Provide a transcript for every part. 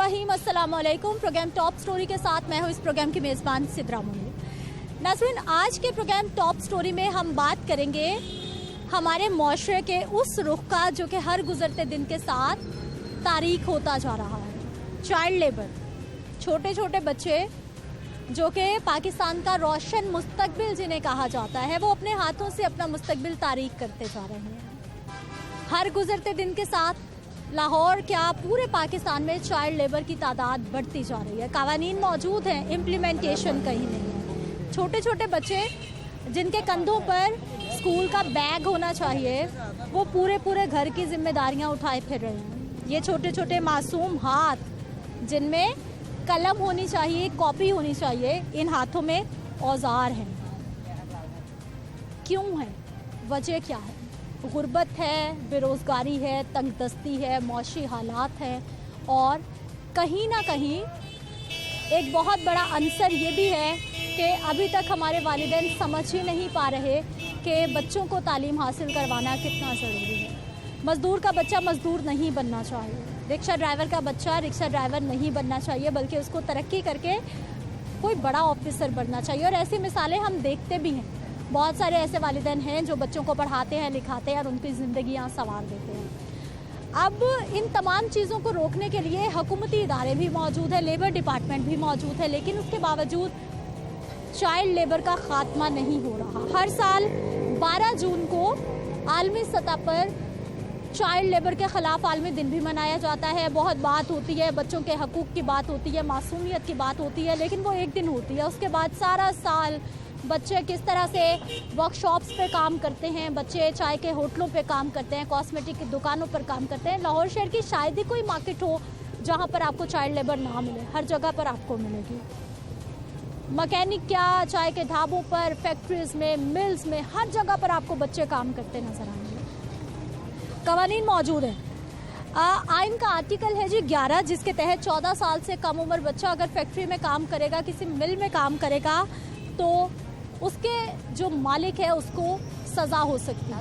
रहीम अस्सलाम वालेकुम। Programme top story के साथ मैं हूँ इस प्रोग्राम की मेज़बान सिद्रा मुनी। नाज़रीन, आज के प्रोग्राम टॉप स्टोरी में हम बात करेंगे हमारे माशरे के उस रुख का जो कि हर गुजरते दिन के साथ तारीख होता जा रहा है। चाइल्ड लेबर, छोटे छोटे बच्चे जो कि पाकिस्तान का रोशन मुस्तकबिल जिन्हें कहा जाता है, वो अपने हाथों से अपना मुस्तकबिल तारीख करते जा रहे हैं। हर गुजरते दिन के साथ लाहौर क्या पूरे पाकिस्तान में चाइल्ड लेबर की तादाद बढ़ती जा रही है। कावानीन मौजूद हैं, इम्प्लीमेंटेशन कहीं नहीं है। छोटे छोटे बच्चे जिनके कंधों पर स्कूल का बैग होना चाहिए, वो पूरे घर की जिम्मेदारियां उठाए फिर रहे हैं। ये छोटे छोटे मासूम हाथ जिनमें कलम होनी चाहिए, कॉपी होनी चाहिए, इन हाथों में औजार हैं। क्यों है? वजह क्या है? गुर्बत है, बेरोज़गारी है, तंगदस्ती है, मौशी हालात हैं, और कहीं ना कहीं एक बहुत बड़ा अंसर ये भी है कि अभी तक हमारे वालिदैन समझ ही नहीं पा रहे कि बच्चों को तालीम हासिल करवाना कितना ज़रूरी है। मज़दूर का बच्चा मज़दूर नहीं बनना चाहिए, रिक्शा ड्राइवर का बच्चा रिक्शा ड्राइवर नहीं बनना चाहिए, बल्कि उसको तरक्की करके कोई बड़ा ऑफिसर बनना चाहिए। और ऐसी मिसालें हम देखते भी हैं। बहुत सारे ऐसे वालिदैन हैं जो बच्चों को पढ़ाते हैं, लिखाते हैं और उनकी ज़िंदगियाँ संवार देते हैं। अब इन तमाम चीज़ों को रोकने के लिए हुकूमती इदारे भी मौजूद है, लेबर डिपार्टमेंट भी मौजूद है, लेकिन उसके बावजूद चाइल्ड लेबर का खात्मा नहीं हो रहा। हर साल 12 जून को आलमी सतह पर चाइल्ड लेबर के ख़िलाफ़ आलमी दिन भी मनाया जाता है। बहुत बात होती है, बच्चों के हकूक़ की बात होती है, मासूमियत की बात होती है, लेकिन वो एक दिन होती है। उसके बाद सारा साल बच्चे किस तरह से वर्कशॉप्स पे काम करते हैं, बच्चे चाय के होटलों पे काम करते हैं, कॉस्मेटिक की दुकानों पर काम करते हैं। लाहौर शहर की शायद ही कोई मार्केट हो जहाँ पर आपको चाइल्ड लेबर ना मिले, हर जगह पर आपको मिलेगी। मैकेनिक क्या, चाय के ढाबों पर, फैक्ट्रीज में, मिल्स में, हर जगह पर आपको बच्चे काम करते नजर आएंगे। कवानीन मौजूद है। आइन का आर्टिकल है जी 11, जिसके तहत 14 साल से कम उम्र बच्चा अगर फैक्ट्री में काम करेगा, किसी मिल में काम करेगा, तो उसके जो मालिक है उसको सज़ा हो सकती है।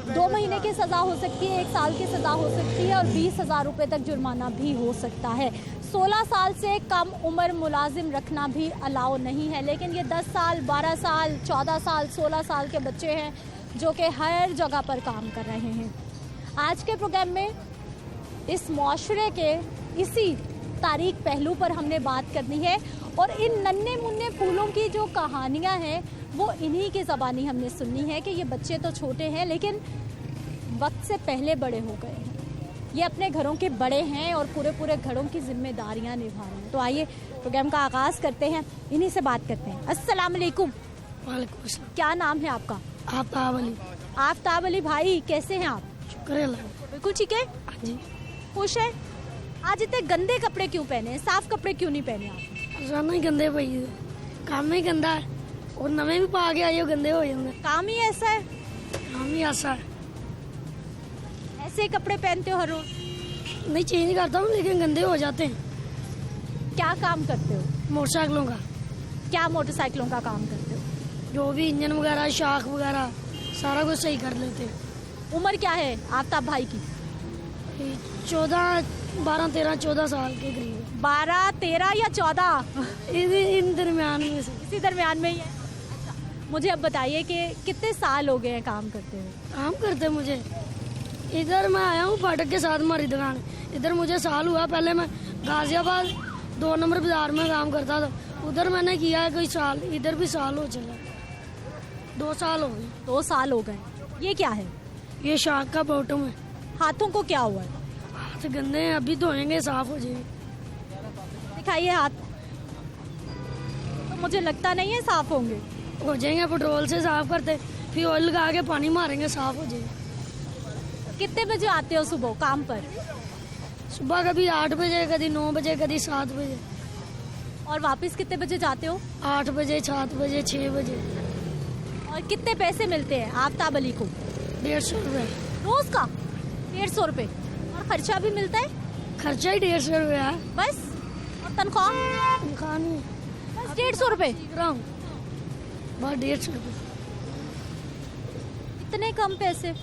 2 महीने की सज़ा हो सकती है, 1 साल की सज़ा हो सकती है और 20,000 रुपये तक जुर्माना भी हो सकता है। 16 साल से कम उम्र मुलाजिम रखना भी अलाउ नहीं है, लेकिन ये 10 साल, 12 साल, 14 साल, 16 साल के बच्चे हैं जो कि हर जगह पर काम कर रहे हैं। आज के प्रोग्राम में इस माशरे के इसी तारीख पहलू पर हमने बात करनी है, और इन नन्हे मुन्ने फूलों की जो कहानियां हैं वो इन्हीं की ज़बानी हमने सुननी है कि ये बच्चे तो छोटे हैं लेकिन वक्त से पहले बड़े हो गए हैं। ये अपने घरों के बड़े हैं और पूरे घरों की जिम्मेदारियां निभा रहे हैं। तो आइए प्रोग्राम का आगाज़ करते हैं, इन्हीं से बात करते हैं। अस्सलाम वालेकुम। वालेकुम अस्सलाम। क्या नाम है आपका? आफ्ताब अली। आफ्ताब अली भाई, कैसे हैं आप? शुक्र अल्लाह। बिल्कुल ठीक है। हाँ जी। खुश है? आज इतने गंदे कपड़े क्यों पहने हैं? साफ कपड़े क्यों नहीं पहने आप? रोजाना ही गंदे पई काम ही गंदा है, और नवे भी पा के आए गंदे हो जाते। काम ही ऐसा है? काम ही ऐसा है। ऐसे ही कपड़े पहनते हो हर रोज? नहीं, चेंज करता हूँ लेकिन गंदे हो जाते हैं। क्या काम करते हो? मोटरसाइकिलों का। क्या मोटरसाइकिलों का काम करते हो? जो भी इंजन वगैरह, शाख वगैरह सारा कुछ सही कर लेते हैं। उम्र क्या है आफ्ताब भाई की? 12, 13, 14 साल के करीब। 12, 13 या 14? इन दरमियान में से। इसी दरमियान में ही है। अच्छा, मुझे अब बताइए कि कितने साल हो गए हैं काम करते हुए? काम करते मुझे इधर मैं आया हूँ फाटक के साथ हमारी दुकान, इधर मुझे साल हुआ। पहले मैं गाजियाबाद 2 नंबर बाजार में काम करता था, उधर मैंने किया है कोई साल, इधर भी साल हो चला। 2 साल हो गए। 2 साल हो गए। ये क्या है? ये शाख का बॉटम है। हाथों को क्या हुआ है? हाथ गंदे हैं, अभी धोएंगे साफ हो जाएंगे। दिखाइए हाथ। तो मुझे लगता नहीं है साफ होंगे। हो जाएंगे, पेट्रोल से साफ करते, फिर ऑयल लगा के पानी मारेंगे, साफ हो जाएंगे। कितने बजे आते हो सुबह काम पर? सुबह कभी 8 बजे, कभी 9 बजे, कभी 7 बजे। और वापस कितने बजे जाते हो? 8 बजे, 7 बजे, 6 बजे। और कितने पैसे मिलते हैं आफ्ताब अली को? 150 रुपये रोज का? 150 रुपये। और खर्चा भी मिलता है? खर्चा ही 150 रुपये है बस। और तनख्वाह? तनख्वाह नहीं, बस 150 रुपये। सीख रहा हूँ, बस 150 रुपये। इतने कम पैसे?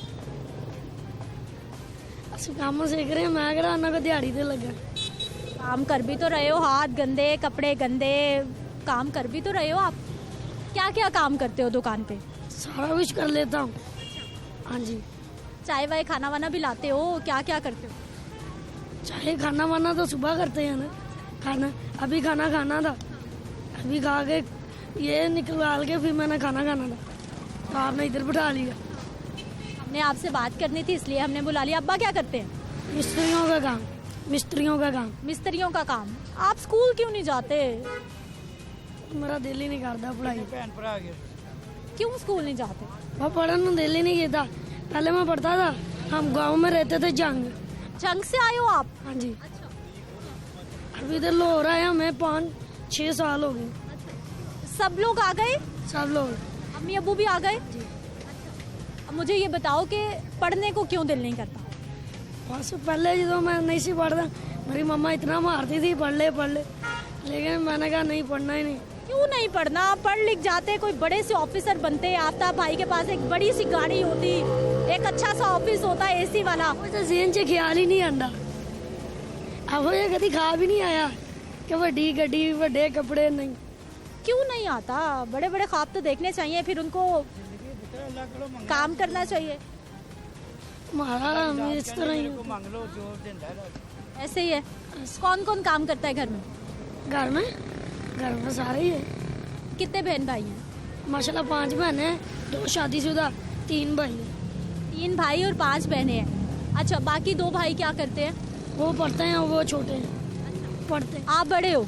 ਅਸੀਂ ਕੰਮ ਸਿੱਖ ਰਹੇ, ਮੈਂ ਕਿਹੜਾ ਉਹਨਾਂ ਕੋ ਦਿਹਾੜੀ ਤੇ ਲੱਗਾ। काम कर भी तो रहे हो, हाथ गंदे, कपड़े गंदे, काम कर भी तो रहे हो आप। क्या क्या काम करते हो दुकान पे? सारा कुछ कर लेता हूँ। हाँ जी, चाय वाय खाना वाना भी लाते हो? क्या क्या करते हो? चाहे खाना वाना तो सुबह करते हैं ना, खाना अभी खाना खाना था, अभी खा के ये निकाल के फिर मैंने खाना खाना था, तो आपने इधर बिठा लिया। हमने आपसे बात करनी थी इसलिए हमने बुला लिया। अब्बा क्या करते हैं? मिस्त्रियों का काम, मिस्त्रियों का काम। मिस्त्रियों का काम। आप स्कूल क्यों नहीं जाते? मेरा दिल ही नहीं करता पढ़ाई। क्यों स्कूल नहीं जाते? वह पढ़ने दिल ही नहीं करता। पहले मैं पढ़ता था, हम गांव में रहते थे जंग से आए हो आप? हाँ जी, अभी इधर लाहौर आया मैं 5-6 साल हो गए। सब लोग आ गए? सब लोग। अम्मी अब्बू भी आ गए? अब मुझे ये बताओ कि पढ़ने को क्यों दिल नहीं करता? बस पहले जो मैं नहीं सी पढ़ता, मेरी मम्मा इतना मारती थी पढ़ ले, लेकिन मैंने कहा नहीं, पढ़ना ही नहीं। क्यों नहीं पढ़ना? पढ़ लिख जाते, कोई बड़े से ऑफिसर बनते। आफ्ताब भाई के पास एक बड़ी सी गाड़ी होती, एक अच्छा सा ऑफिस होता, एसी वाला। मुझे ज़हन से ख्याल ही नहीं आंदा। अब ये कभी खा भी नहीं आया कि वड्डी गड्डी, वड्डे कपड़े नहीं। क्यों नहीं आता? बड़े बड़े ख्वाब तो देखने चाहिए, फिर उनको काम करना चाहिए। हमारा इस तरह ही ऐसे ही है। कौन कौन काम करता है घर में? घर में सारे ही है। कितने बहन भाई हैं? माशाल्लाह 5 बहनें हैं, 2 शादीशुदा, 3 भाई हैं। 3 भाई और 5 बहनें हैं। अच्छा, बाकी 2 भाई क्या करते हैं? वो पढ़ते हैं, वो छोटे हैं, पढ़ते हैं। आप बड़े हो?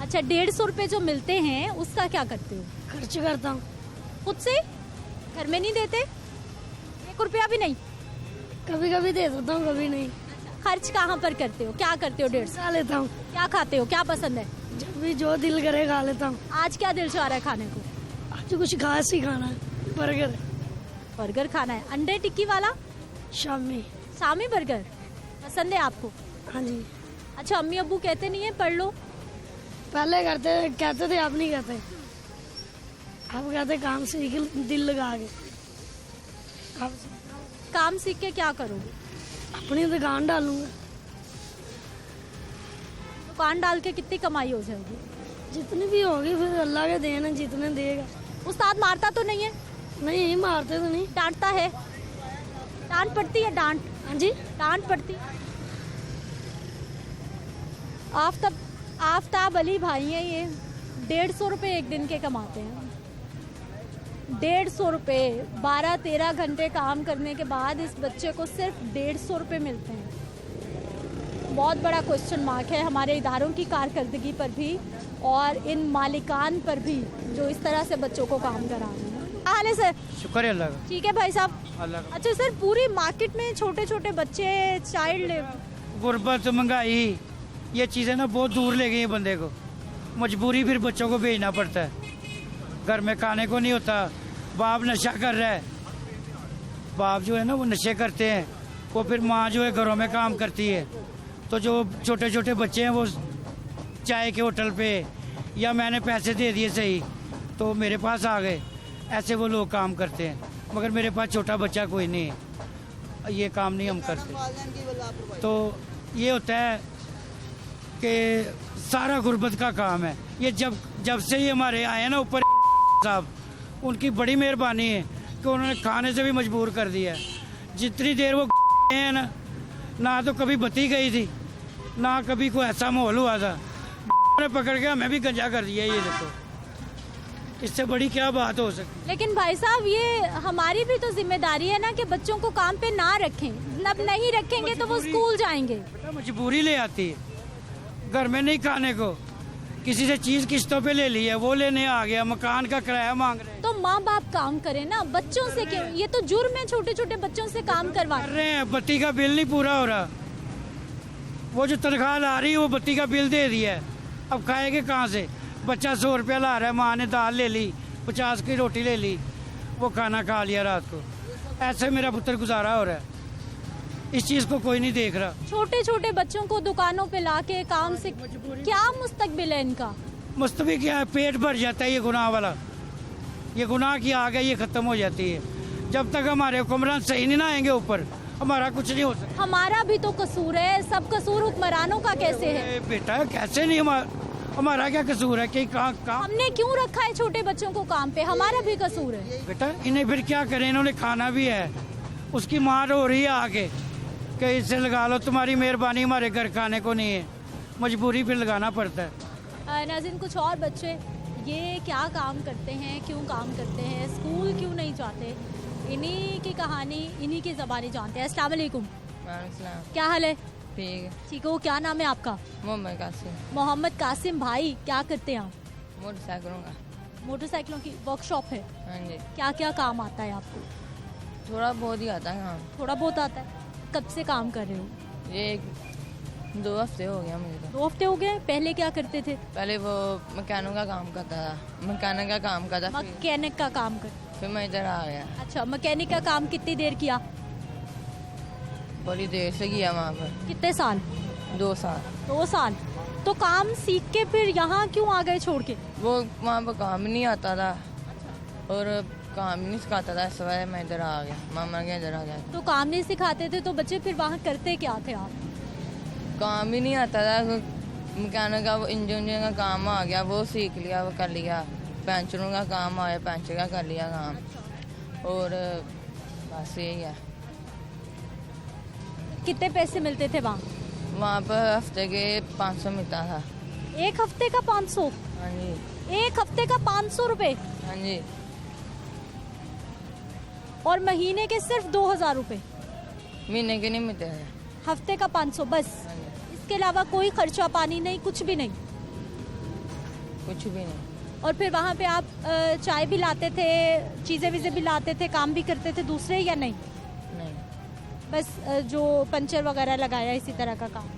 अच्छा, 150 रुपए जो मिलते हैं उसका क्या करते हो? खर्च करता हूँ खुद से? घर में नहीं देते? 1 रुपया भी नहीं? कभी कभी दे देता हूँ, कभी नहीं। खर्च कहाँ पर करते हो? क्या करते हो? 150 खा लेता हूँ। क्या खाते हो? क्या पसंद है? जब भी जो दिल करे खा लेता हूँ। आज क्या दिल चाह रहा है खाने को? आज कुछ खास ही खाना है, बर्गर। बर्गर खाना है? अंडे टिक्की वाला? शामी। शामी बर्गर पसंद है आपको? हाँ जी। अच्छा, अम्मी अब्बू कहते नहीं है पढ़ लो? पहले कहते थे, आप नहीं कहते। आप कहते काम सीख, दिल लगा के। काम सीख के क्या करोगे? अपनी दुकान डालूंगा। दुकान डाल के कितनी कमाई हो जाएगी? जितनी भी होगी फिर अल्लाह के देन है, जितने देगा। उस्ताद मारता तो नहीं है? नहीं, मारते तो नहीं। डांटता है? डांट पड़ती है? डांट? हाँ जी, डांट पड़ती। आफ्ताब अली भाई हैं ये, 150 रुपये एक दिन के कमाते हैं। 150 रुपये, 12-13 घंटे काम करने के बाद इस बच्चे को सिर्फ 150 रुपये मिलते हैं। बहुत बड़ा क्वेश्चन मार्क है हमारे इदारों की कारकर्दगी पर भी और इन मालिकान पर भी जो इस तरह से बच्चों को काम करा रहे हैं। क्या हाल है सर? शुक्र है अल्लाह का। ठीक है भाई साहब। अल्लाह का। अच्छा सर, पूरी मार्केट में छोटे छोटे बच्चे, चाइल्ड गुर्बत, महंगाई, ये चीज़ें ना बहुत दूर ले गई हैं बंदे को। मजबूरी फिर बच्चों को भेजना पड़ता है। घर में खाने को नहीं होता, बाप नशा कर रहा है, बाप जो है ना वो नशे करते हैं, वो फिर माँ जो है घरों में काम करती है। तो जो छोटे छोटे बच्चे हैं वो चाय के होटल पे, या मैंने पैसे दे दिए सही तो मेरे पास आ गए, ऐसे वो लोग काम करते हैं। मगर मेरे पास छोटा बच्चा कोई नहीं है, ये काम नहीं हम करते। तो ये होता है कि सारा गुर्बत का काम है। ये जब से ये हमारे आए हैं ना ऊपर साहब, उनकी बड़ी मेहरबानी है कि उन्होंने खाने से भी मजबूर कर दिया है। जितनी देर वो हैं ना तो कभी बत्ती गई थी, ना कभी कोई ऐसा माहौल हुआ था। ने पकड़ के हमें भी गंजा कर दिया। ये देखो, इससे बड़ी क्या बात हो सकती। लेकिन भाई साहब, ये हमारी भी तो जिम्मेदारी है ना कि बच्चों को काम पे ना रखें। अब नहीं रखेंगे तो वो स्कूल जाएंगे। मजबूरी ले आती है, घर में नहीं खाने को, किसी से चीज किस्तों पे ले ली है, वो लेने आ गया, मकान का किराया मांग रहे हैं। तो माँ बाप काम करें ना, बच्चों से क्यों? ये तो जुर्म है छोटे छोटे बच्चों से काम करवा रहे हैं। बत्ती का बिल नहीं पूरा हो रहा, वो जो तनख्वाह ला रही है वो बत्ती का बिल दे दिया है, अब खाएंगे कहाँ से? बच्चा 100 रुपया ला रहा है, माँ ने दाल ले ली, 50 की रोटी ले ली, वो खाना खा लिया रात को। ऐसे मेरा पुत्र गुजारा हो रहा है, इस चीज को कोई नहीं देख रहा। छोटे छोटे बच्चों को दुकानों पे लाके काम से क्या मुस्तकबिल है इनका? मुस्तबिल क्या है, पेट भर जाता है। ये गुनाह वाला, ये गुनाह की आग है, ये खत्म हो जाती है। जब तक हमारे हुक्मरान सही नहीं ना आएंगे ऊपर, हमारा कुछ नहीं हो सकता। हमारा भी तो कसूर है, सब कसूर हुक्मरानों का कैसे है? बेटा कैसे नहीं, हमारा क्या कसूर है कि कहाँ हमने क्यों रखा है छोटे बच्चों को काम पे? हमारा भी कसूर है। बेटा इन्हें फिर क्या करें, इन्होंने खाना भी है, उसकी मार हो रही है आके कि इससे लगा लो, तुम्हारी मेहरबानी, हमारे घर खाने को नहीं है, मजबूरी फिर लगाना पड़ता है। नाज़रीन, कुछ और बच्चे ये क्या काम करते हैं, क्यों काम करते हैं, स्कूल क्यों नहीं जाते, इन्हीं की कहानी इन्हीं की ज़बानी जानते हैं। अस्सलाम वालेकुम, क्या हाल है? ठीक है। ठीक हो? क्या नाम है आपका? मोहम्मद कासिम। मोहम्मद कासिम भाई, क्या करते हैं आप? मोटरसाइकिलों का। मोटरसाइकिलों की वर्कशॉप है। हाँ जी, क्या क्या काम आता है आपको? थोड़ा बहुत ही आता है काम। थोड़ा बहुत आता है। कब से काम कर रहे हो? ये 2 हफ्ते हो गया मुझे तो। 2 हफ्ते हो गए। पहले क्या करते थे? पहले वो मैकेनिक का काम करता था, मैकेनिक का काम करता मैकेनिक का काम कर। फिर मैं इधर आ गया। अच्छा, मैकेनिक का काम कितनी देर किया? बड़ी देर से किया वहाँ पर। कितने साल? 2 साल। 2 साल। तो काम सीख के फिर यहाँ क्यों आ गए छोड़ के? वो वहाँ पर काम ही नहीं आता था और काम ही नहीं सिखाता था, इस वजह मैं इधर आ गया, मामा के इधर आ गया। तो काम नहीं सिखाते थे तो बच्चे फिर वहाँ करते क्या थे आप? काम ही नहीं आता था, मैकेनिक का वो इंजन का काम आ गया, वो सीख लिया, वो कर लिया। पेंचरों का काम आया, पेंचर का कर लिया काम, और बस यही है। कितने पैसे मिलते थे वहाँ? वहाँ पर हफ्ते के 500 मिलता था। एक हफ्ते का 500? हाँ जी। एक हफ्ते का 500 रुपए? हाँ जी। और महीने के सिर्फ 2000 रुपए? महीने के नहीं मिलते थे। हफ्ते का 500 बस? हाँ जी। इसके अलावा कोई खर्चा पानी नहीं, कुछ भी नहीं? कुछ भी नहीं। और फिर वहाँ पे आप चाय भी लाते थे, चीज़ें वीज़ें भी लाते थे, काम भी करते थे दूसरे या नहीं? नहीं। बस जो पंचर वगैरह लगाया इसी तरह का काम।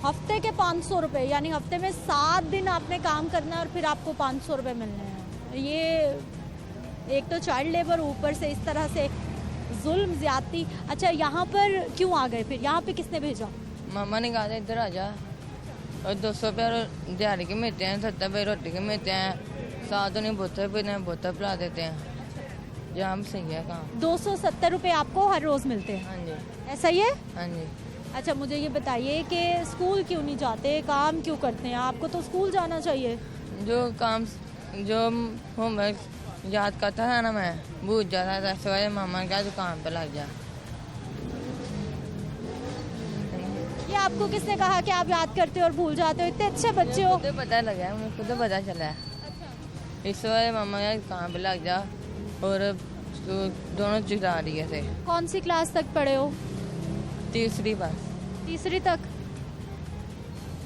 हफ्ते के 500 रुपये, यानी हफ्ते में 7 दिन आपने काम करना है और फिर आपको 500 रुपये मिलने हैं। ये एक तो चाइल्ड लेबर, ऊपर से इस तरह से जुल्म, ज्यादती। अच्छा, यहाँ पर क्यों आ गए फिर? यहाँ पे किसने भेजा? मामा ने कहा था इधर आ जा, और 200 रुपये दिहाड़ी के मिलते हैं, 70 रुपये रोटी के मिलते हैं, साथ उन्हें बोतल पीने बोतल पिला देते हैं। जहाँ हम सही है काम। 270 रुपये आपको हर रोज़ मिलते हैं? हाँ जी। ऐसा ही है? हाँ जी। अच्छा, मुझे ये बताइए कि स्कूल क्यों नहीं जाते, काम क्यों करते हैं? आपको तो स्कूल जाना चाहिए। जो काम, जो होमवर्क याद करता था ना, मैं भूल जाता था, सवाए मामा क्या दुकान पर लग जा। ये आपको किसने कहा कि आप याद करते हो और भूल जाते हो? इतने अच्छे बच्चे हो। खुद पता लगा, मुझे खुद पता चला है। इस वजह मामा क्या दुकान पर लग जा, और तो दोनों चुरा रही थे। कौन सी क्लास तक पढ़े हो? 3री बार। 3री तक।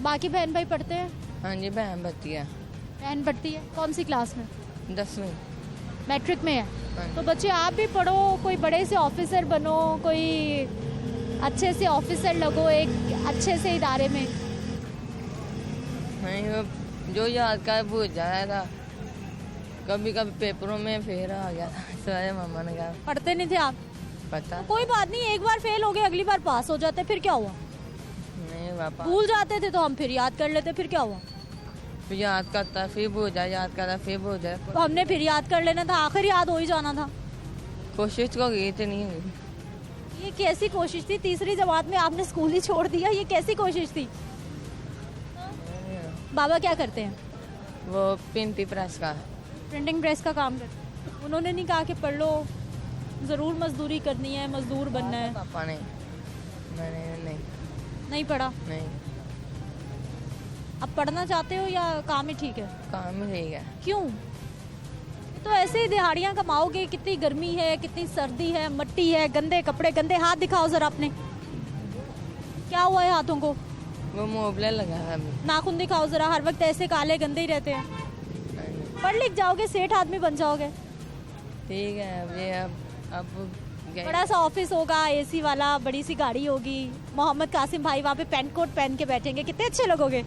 बाकी बहन भाई पढ़ते हैं? हाँ जी, बहन बत्ती है। बहन पढ़ती है? कौन सी क्लास में? 10वीं। मैट्रिक में है? हाँ जी। तो बच्चे आप भी पढ़ो, कोई बड़े से ऑफिसर बनो, कोई अच्छे से ऑफिसर लगो एक अच्छे से इदारे में। नहीं, वो जो याद का भूल जाया था, कभी कभी पेपरों में फेल आ गया था, इस वजह मामा ने कहा। पढ़ते नहीं थे आप? पता कोई बात नहीं, एक बार फेल हो गए, अगली बार पास हो जाते, फिर क्या हुआ? नहीं, पापा भूल जाते थे तो हम फिर याद कर लेते, फिर क्या हुआ? फिर याद करता, फिर भूल जाए, याद करता, फिर भूल जाए। तो हमने फिर याद कर लेना था, आखिर याद हो ही जाना था। कोशिश तो की थी, नहीं हुई। ये कैसी कोशिश थी? 3री जमात में आपने स्कूल ही छोड़ दिया, ये कैसी कोशिश थी? बाबा क्या करते हैं? वो प्रिंटिंग प्रेस का। प्रिंटिंग प्रेस का काम करते हैं। उन्होंने नहीं कहा कि पढ़ लो, ज़रूर मजदूरी करनी है, मजदूर बनना है? पापा ने। मैंने नहीं। नहीं पढ़ा? नहीं। अब पढ़ना चाहते हो या काम ही ठीक है? काम ही ठीक है। क्यों? तो ऐसे ही दिहाड़ियाँ कमाओगे? कितनी गर्मी है, कितनी सर्दी है, मट्टी है, गंदे कपड़े, गंदे हाथ दिखाओ जरा अपने। क्या हुआ है हाथों को? वो मोबाइल लगा था अभी। नाखून दिखाओ जरा, हर वक्त ऐसे काले गंदे ही रहते हैं। पढ़ लिख जाओगे, सेठ आदमी बन जाओगे। ठीक है, अब ये अब गए। बड़ा सा ऑफिस होगा, एसी वाला, बड़ी सी गाड़ी होगी, मोहम्मद कासिम भाई वहाँ पे पैंट कोट पहन के बैठेंगे, कितने अच्छे लगोगे।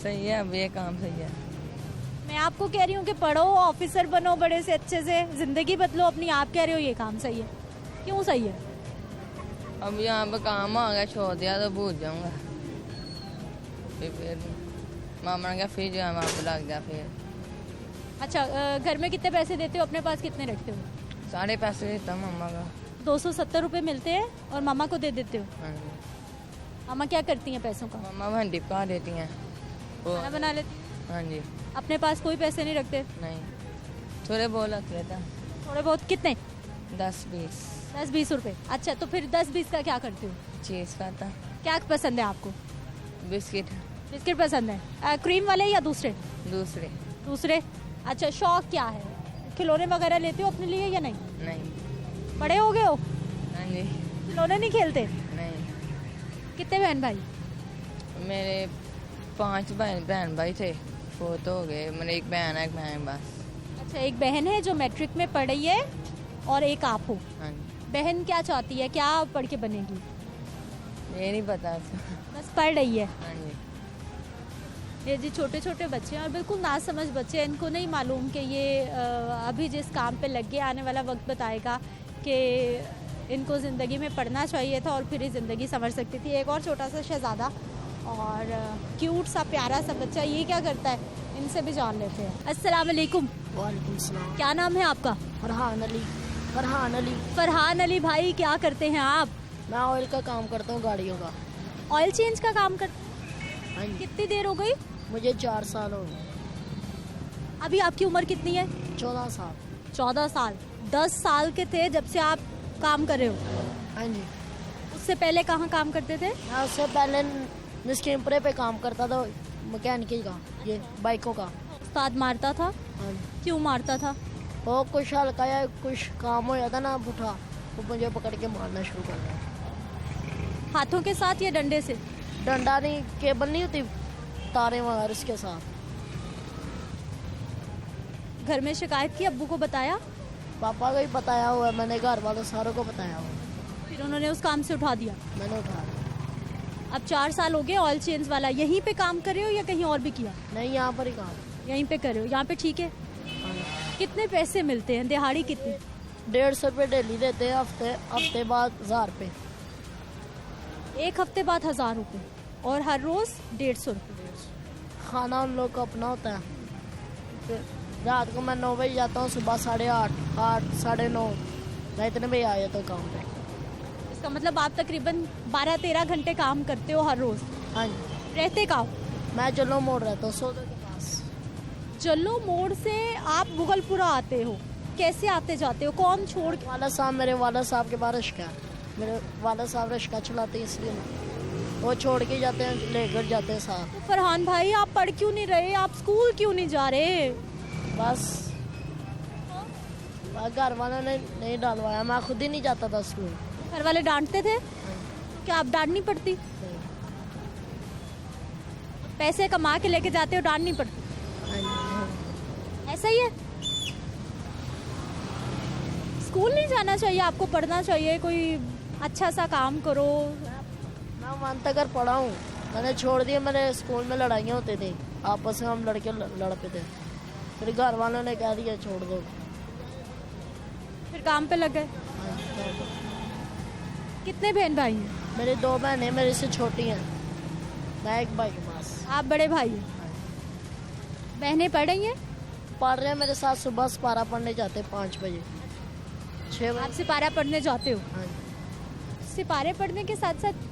सही है, अब ये काम सही है। मैं आपको कह रही हूँ कि पढ़ो, ऑफिसर बनो बड़े से अच्छे से, जिंदगी बदलो अपनी। आप कह रहे हो ये काम सही है, क्यों सही है? अब यहाँ पर काम आ गया, छोड़ दिया तो भूल जाऊंगा। फिर मामा ने कहा फिर जो है वहाँ पर लग गया। फिर अच्छा, घर में कितने पैसे देते हो? अपने पास कितने रखते हो? 5.5 देता हूँ मामा का। 270 रुपये मिलते हैं और मामा को दे देते हो। हाँ जी। मामा क्या करती हैं पैसों का? मम्मा हंडी पका देती हैं। खाना बना लेती हैं? हाँ जी। अपने पास कोई पैसे नहीं रखते? नहीं, थोड़े बहुत रख लेता। थोड़े बहुत कितने? 10-20 10-20 रुपए। अच्छा, तो फिर 10-20 का क्या करते हो? चीज़ खाता। क्या पसंद है आपको? बिस्किट बिस्किट पसंद है। क्रीम वाले या दूसरे? दूसरे। दूसरे। अच्छा, शौक क्या है? खिलौने वगैरह लेते हो अपने लिए या नहीं? नहीं। बड़े हो गए हो, हाँ जी। खिलौने नहीं खेलते? नहीं, कितने बहन भाई? मेरे 5 बहन भाई थे, फोत हो गए। मेरे एक बहन है, एक बहन बस। अच्छा, एक बहन है जो मैट्रिक में पढ़ रही है और एक आप हो। हाँ जी। बहन क्या चाहती है, क्या पढ़ के बनेगी? ये नहीं पता। बस पढ़ रही है। हाँ जी। ये जी छोटे छोटे बच्चे हैं और बिल्कुल नासमझ बच्चे हैं। इनको नहीं मालूम कि ये अभी जिस काम पे लग गए आने वाला वक्त बताएगा कि इनको ज़िंदगी में पढ़ना चाहिए था और फिर ही ज़िंदगी समझ सकती थी। एक और छोटा सा शहज़ादा और क्यूट सा प्यारा सा बच्चा, ये क्या करता है, इनसे भी जान लेते हैं। अस्सलाम वालेकुम। वालेकुम सलाम। क्या नाम है आपका? फरहान अली। फरहान अली। फरहान अली भाई, क्या करते हैं आप? मैं ऑयल का काम करता हूँ, गाड़ियों का। ऑयल चेंज का काम करते? हाँ जी। कितनी देर हो गई? मुझे 4 साल हो गए। अभी आपकी उम्र कितनी है? 14 साल। 14 साल। 10 साल के थे जब से आप काम कर रहे हो। हाँ जी। उससे पहले कहाँ काम करते थे? मैं उससे पहले निस्किमपुरे पे काम करता था, मैकेनिकल का, ये बाइकों का। उस्ताद मारता था? हाँ जी। क्यों मारता था? वो कुछ हल्का या कुछ काम हो जाता ना उठा, तो मुझे पकड़ के मारना शुरू कर दिया। हाथों के साथ या डंडे से? डंडा नहीं, केबल नहीं होती, तारे वगैरह उसके साथ। घर में शिकायत की, अब्बू को बताया? पापा को ही बताया हुआ है, मैंने घर वालों सारों को बताया हुआ है। फिर उन्होंने उस काम से उठा दिया? मैंने उठा दिया। अब 4 साल हो गए ऑयल चेंज वाला। यहीं पे काम कर रहे हो या कहीं और भी किया? नहीं, यहाँ पर ही काम। यहीं पे कर रहे हो। यहाँ पे ठीक है? हाँ जी। कितने पैसे मिलते हैं, दिहाड़ी कितनी? 150 रुपये डेली देते हैं, हफ्ते बाद 1000 रुपये। एक हफ्ते बाद 1000 रुपये और हर रोज 150 रुपये। खाना उन लोग का अपना होता है। फिर रात को मैं 9 बजे जाता हूँ, सुबह 8:30, 8, 9:30 मैं इतने बजे आ जाता हूँ काम पे। इसका मतलब आप तकरीबन 12-13 घंटे काम करते हो हर रोज। हाँ जी। रहते कहाँ? मैं जल्लो मोड़ रहता हूँ, सौदे के पास। जल्लो मोड़ से आप मुगलपुरा आते हो, कैसे आते जाते हो? कौन छोड़ के? वाला साहब, मेरे वाला साहब के पास रिश्का है। मेरे वाला साहब रिश्का चलाते हैं, इसलिए वो छोड़ के जाते हैं, लेकर जाते हैं साथ। तो फरहान भाई, आप पढ़ क्यों नहीं रहे? आप स्कूल क्यों नहीं जा रहे? बस घर वालों ने नहीं डालवाया, मैं खुद ही नहीं जाता था स्कूल। घर वाले डांटते थे? क्या आप डांट नहीं पड़ती? नहीं। पैसे कमा के लेके जाते हो, डांट नहीं पड़ती? हाँ जी। ऐसा ही है। स्कूल नहीं जाना चाहिए आपको, पढ़ना चाहिए, कोई अच्छा सा काम करो। मैं 1 तक पढ़ा हूँ, मैंने छोड़ दिया। मेरे स्कूल में लड़ाइयाँ होती थी, आपस में हम लड़के लड़ते थे। फिर घर वालों ने कह दिया छोड़ दो। फिर काम पे लग गए। कितने बहन भाई हैं? मेरी 2 बहनें मेरे से छोटी हैं, मैं एक भाई के पास। आप बड़े भाई हैं? बहनें पढ़ रही हैं? पढ़ रहे हैं मेरे साथ, सुबह सिपारा पढ़ने जाते 5 बजे, 6 आप बजे। सिपारा पढ़ने जाते हो? हाँ जी। सिपारे पढ़ने के साथ साथ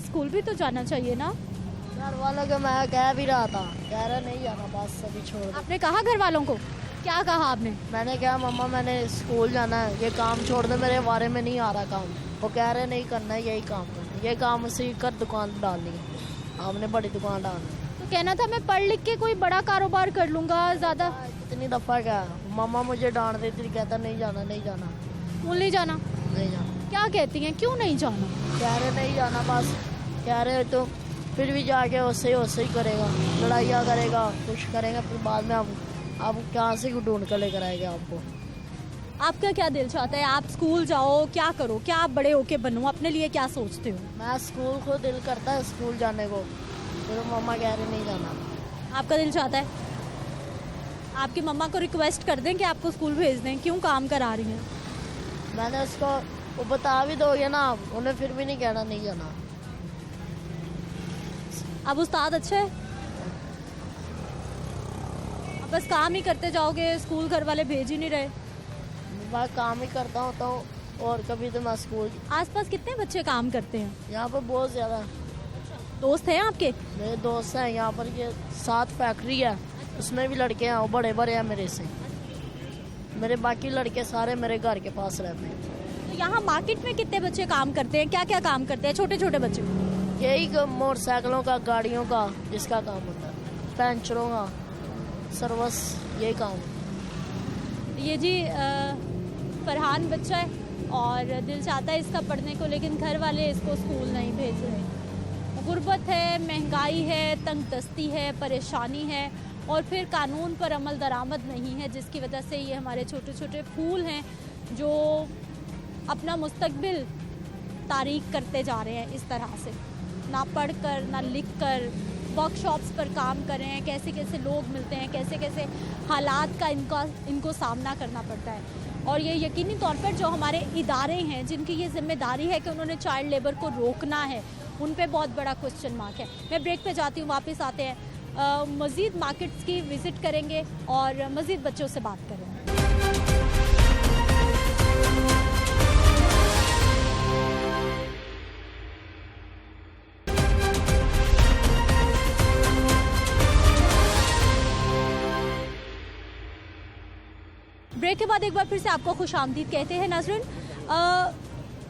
स्कूल भी तो जाना चाहिए ना? घर वालों को मैं कह भी रहा था, कह रहा नहीं जाना, बस सभी छोड़ दो। आपने कहा घर वालों को? क्या कहा आपने? मैंने कहा मम्मा मैंने स्कूल जाना है, ये काम छोड़ दो, मेरे बारे में नहीं आ रहा काम। वो कह रहे नहीं करना है, यही काम करना है, ये काम सीख कर दुकान डालनी है, आपने बड़ी दुकान डालनी है। तो कहना था मैं पढ़ लिख के कोई बड़ा कारोबार कर लूंगा ज़्यादा। इतनी दफ़ा क्या, मम्मा मुझे डांट देती थी, कहता नहीं जाना नहीं जाना स्कूल नहीं जाना? नहीं जाना। क्या कहती हैं, क्यों नहीं जाना? कह रहे नहीं जाना, बस कह रहे तो फिर भी जाके वैसे ही करेगा, लड़ाइयाँ करेगा, कुछ करेगा, फिर बाद में आप कहाँ से ढूंढ कर लेकर आएंगे आपको। आपका क्या दिल चाहता है, आप स्कूल जाओ, क्या करो, क्या आप बड़े होके बनो, अपने लिए क्या सोचते हो? मैं स्कूल को दिल करता है स्कूल जाने को, फिर मम्मा कह रहे नहीं जाना। आपका दिल चाहता है आपकी मम्मा को रिक्वेस्ट कर दें कि आपको स्कूल भेज दें, क्यों काम करा रही हैं? मैंने उसको वो बता भी दोगे ना आप, उन्हें फिर भी नहीं कहना नहीं जाना। अब उस्ताद अच्छा है? अब बस काम ही करते जाओगे, स्कूल घर वाले भेज ही नहीं रहे? मैं काम ही करता हूँ तो और कभी तो मैं स्कूल। आसपास कितने बच्चे काम करते हैं? यहाँ पर बहुत ज़्यादा दोस्त हैं आपके? मेरे दोस्त हैं यहाँ पर, ये 7 फैक्ट्री है, उसमें भी लड़के हैं, वो बड़े बड़े हैं मेरे से। मेरे बाकी लड़के सारे मेरे घर के पास रहते हैं। तो यहाँ मार्केट में कितने बच्चे काम करते हैं? क्या क्या काम करते हैं छोटे छोटे बच्चे? यही मोटरसाइकिलों का, गाड़ियों का जिसका काम होता है, पंचरों का, सर्विस, यही काम है। ये जी फरहान बच्चा है और दिल चाहता है इसका पढ़ने को, लेकिन घर वाले इसको स्कूल नहीं भेज रहे। गुर्बत है, महंगाई है, तंगदस्ती है, परेशानी है और फिर कानून पर अमल दरामद नहीं है, जिसकी वजह से ये हमारे छोटे छोटे फूल हैं जो अपना मुस्तकबिल तारीक करते जा रहे हैं इस तरह से, ना पढ़ कर ना लिख कर वर्कशॉप्स पर काम कर रहे हैं। कैसे कैसे लोग मिलते हैं, कैसे कैसे हालात का इनको सामना करना पड़ता है। और ये यकीनी तौर पर जो हमारे इदारे हैं जिनकी ये जिम्मेदारी है कि उन्होंने चाइल्ड लेबर को रोकना है, उन पे बहुत बड़ा क्वेश्चन मार्क है। मैं ब्रेक पे जाती हूँ, वापस आते हैं, मज़ीद मार्केट्स की विज़िट करेंगे और मज़ीद बच्चों से बात करेंगे। ब्रेक के बाद एक बार फिर से आपको खुशामदीद कहते हैं नाज़रीन।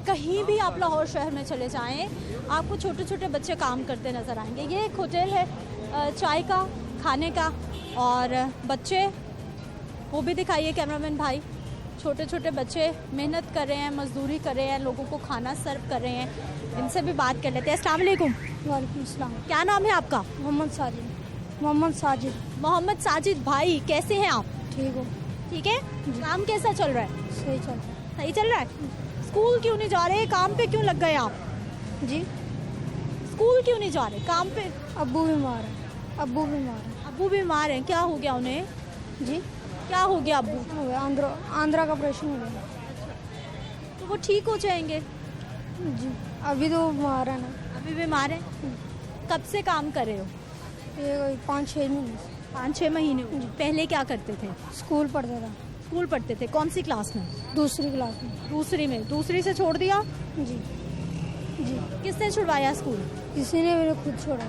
कहीं भी आप लाहौर शहर में चले जाएं, आपको छोटे छोटे बच्चे काम करते नज़र आएंगे। ये एक होटल है चाय का, खाने का, और बच्चे वो भी दिखाइए कैमरामैन भाई। छोटे छोटे बच्चे मेहनत कर रहे हैं, मजदूरी कर रहे हैं, लोगों को खाना सर्व कर रहे हैं। इनसे भी बात कर लेते हैं। अस्सलाम वालेकुम। वालेकुम सलाम। क्या नाम है आपका? मोहम्मद साजिद। मोहम्मद साजिद। मोहम्मद साजिद भाई, कैसे हैं आप? ठीक हो? ठीक है। काम कैसा चल रहा है? सही चल रहा है। सही चल रहा है। स्कूल क्यों नहीं जा रहे? काम पे क्यों लग गए आप? जी, स्कूल क्यों नहीं जा रहे? काम पे? अब्बू बीमार है। अब्बू बीमार है। अब्बू बीमार हैं? क्या हो गया उन्हें? जी, क्या हो गया अब्बू? हो गया आंध्रा का ऑपरेशन हो गया। तो वो ठीक हो जाएंगे? जी, अभी तो बीमार है ना। अभी बीमार हैं? कब से काम कर रहे हो? ये 5-6 महीने से। 5-6 महीने हो। पहले क्या करते थे? स्कूल पढ़ता था। स्कूल पढ़ते थे? कौन सी क्लास में? दूसरी क्लास में। दूसरी में। दूसरी से छोड़ दिया? जी जी। किसने छुड़वाया स्कूल? किसी ने मेरे खुद छोड़ा,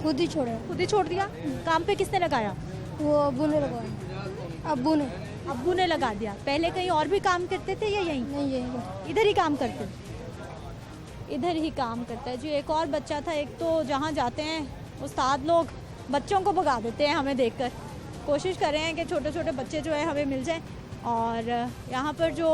खुद ही छोड़ा। खुद ही छोड़ दिया? काम पे किसने लगाया? वो अब्बू ने लगवाया। अब्बू ने। अब्बू ने लगा दिया। पहले कहीं और भी काम करते थे या यहीं? नहीं, यही इधर ही काम करते? इधर ही काम करता है जी। एक और बच्चा था, एक तो जहाँ जाते हैं उस्ताद लोग बच्चों को भगा देते हैं हमें देखकर। कोशिश कर रहे हैं कि छोटे छोटे बच्चे जो है हमें मिल जाएं। और यहाँ पर जो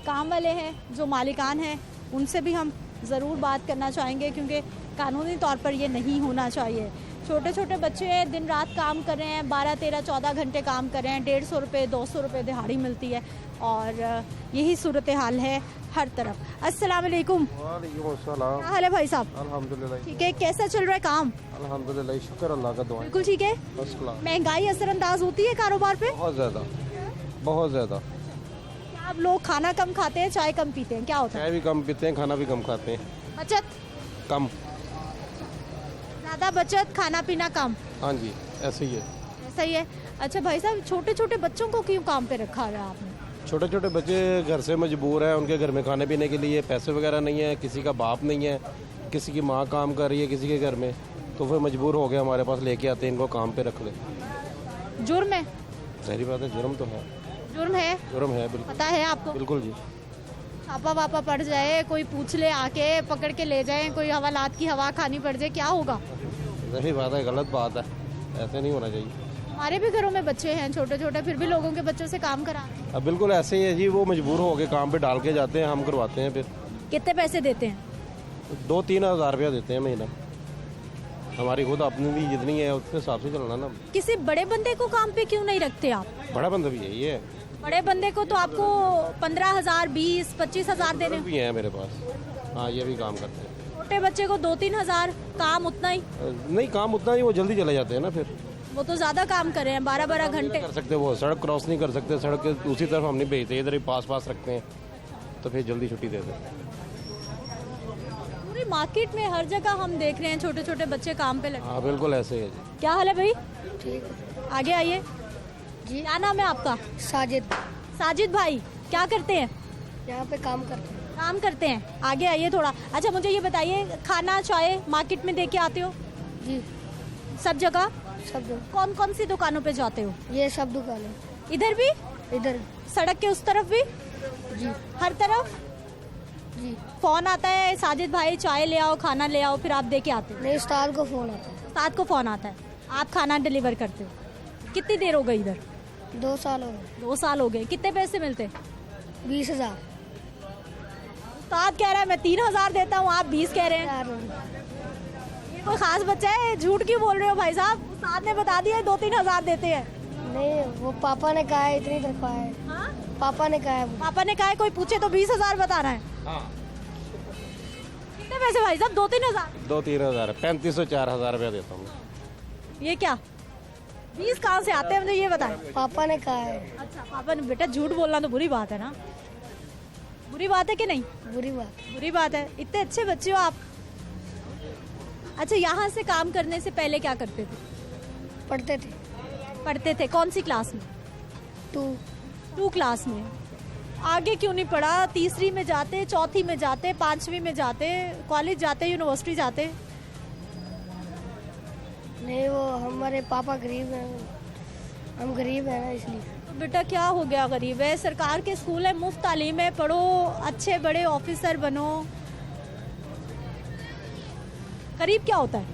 काम वाले हैं, जो मालिकान हैं, उनसे भी हम ज़रूर बात करना चाहेंगे, क्योंकि कानूनी तौर पर ये नहीं होना चाहिए। छोटे छोटे बच्चे दिन रात काम कर रहे हैं, 12, 13, 14 घंटे काम कर रहे हैं। 150 रुपये, 200 रुपये दिहाड़ी मिलती है और यही सूरत हाल है हर तरफ। अस्सलाम वालेकुम। वालेकुम अस्सलाम। क्या हाल है भाई साहब? अल्हम्दुलिल्लाह। ठीक है। कैसा चल रहा है काम? अल्हम्दुलिल्लाह, शुक्र अल्लाह का, दुआ। बिल्कुल ठीक है। First class. महंगाई असरअंदाज होती है कारोबार पे? बहुत ज़्यादा, बहुत ज़्यादा। क्या आप लोग खाना कम खाते हैं, चाय कम पीते हैं? क्या होता है? चाय भी कम पीते हैं, खाना भी कम खाते हैं। बचत कम। ज़्यादा बचत, खाना पीना कम। हाँ जी, ऐसे ही है। ऐसा ही है। अच्छा भाई साहब, छोटे छोटे बच्चों को क्यों काम पे रखा है आपने? छोटे छोटे बच्चे घर से मजबूर हैं, उनके घर में खाने पीने के लिए पैसे वगैरह नहीं है, किसी का बाप नहीं है, किसी की माँ काम कर रही है किसी के घर में, तो फिर मजबूर हो गए हमारे पास लेके आते हैं, इनको काम पे रख ले। जुर्म है? सही बात है, जुर्म तो है। जुर्म है? जुर्म है, बिल्कुल। पता है आपको? बिल्कुल जी। छापा वापा पड़ जाए, कोई पूछ ले आके, पकड़ के ले जाए, कोई हवालात की हवा खानी पड़ जाए, क्या होगा? सही बात है, गलत बात है, ऐसे नहीं होना चाहिए। हमारे भी घरों में बच्चे हैं छोटे छोटे, फिर भी लोगों के बच्चों से काम करा रहे हैं। अब बिल्कुल ऐसे ही है जी, वो मजबूर हो के काम पे डाल के जाते हैं, हम करवाते हैं। फिर कितने पैसे देते हैं? 2-3 हज़ार रुपया देते हैं महीना। हमारी खुद अपनी भी जितनी है उसके हिसाब से चलना ना। किसी बड़े बंदे को काम पे क्यों नहीं रखते आप? बड़ा बंदा भी यही है। बड़े बंदे को तो आपको 15,000, 20, 25,000 देने। भी है मेरे पास। हाँ, ये भी काम करते हैं। छोटे बच्चे को 2-3 हज़ार, काम उतना ही? नहीं, काम उतना ही, वो जल्दी चले जाते हैं ना। फिर वो तो ज्यादा काम कर रहे हैं, 12-12 घंटे कर सकते, वो सड़क क्रॉस नहीं कर सकते, सड़क के दूसरी तरफ हम नहीं भेजते, इधर ही पास रखते हैं, तो फिर जल्दी छुट्टी दे देते हैं। पूरी मार्केट में हर जगह हम देख रहे हैं छोटे छोटे बच्चे काम पे लगे। हाँ, बिल्कुल ऐसे ही है जी। क्या हाल है भाई? ठीक। आगे आइए जी। क्या नाम है आपका? साजिद। साजिद भाई, क्या करते हैं? यहाँ पे काम करते हैं। काम करते हैं, आगे आइए थोड़ा। अच्छा मुझे ये बताइए, खाना चाय मार्केट में दे के आते हो? जी सब जगह? सब कौन कौन सी दुकानों पे जाते हो? ये सब दुकान है इधर भी, इधर। सड़क के उस तरफ भी, जी हर तरफ? जी फोन आता है साजिद भाई चाय ले आओ, खाना ले आओ, फिर आप दे के आते हो? नहीं, उस्ताद को फ़ोन आता है। साथ को फोन आता है, आप खाना डिलीवर करते हो? कितनी देर हो गई इधर? 2 साल हो गए। 2 साल हो गए। कितने पैसे मिलते? 20,000 उस्ताद कह रहा है मैं 3,000 देता हूँ, आप 20 कह रहे हैं। यार। ये कोई खास बच्चा है? झूठ क्यों बोल रहे हो भाई साहब? उस्ताद ने बता दिया 2-3 हजार देते हैं। नहीं, वो पापा ने कहा है, इतनी तनख्वाह है। हाँ? पापा ने कहा है वो। पापा ने कहा है, कोई पूछे तो 20,000 बताना है। कितने पैसे भाई साहब? 2-3 हजार? 2-3 हज़ार, 3500 4,000 रुपया देता हूँ। ये क्या 20 कहाँ से आते हैं, मुझे ये बताएं। पापा ने कहा है। अच्छा पापा ने। बेटा झूठ बोलना तो बुरी बात है ना? बुरी बात है कि नहीं? बुरी बात। बुरी बात है। इतने अच्छे बच्चे हो आप। अच्छा यहाँ से काम करने से पहले क्या करते थे? पढ़ते थे। पढ़ते थे? कौन सी क्लास में? 2 क्लास में। आगे क्यों नहीं पढ़ा? तीसरी में जाते, चौथी में जाते, 5वीं में जाते, कॉलेज जाते, यूनिवर्सिटी जाते। नहीं, वो हमारे पापा गरीब हैं, हम गरीब हैं ना, इसलिए। तो बेटा क्या हो गया, गरीब है? सरकार के स्कूल है, मुफ्त तालीम है, पढ़ो, अच्छे बड़े ऑफिसर बनो। गरीब क्या होता है?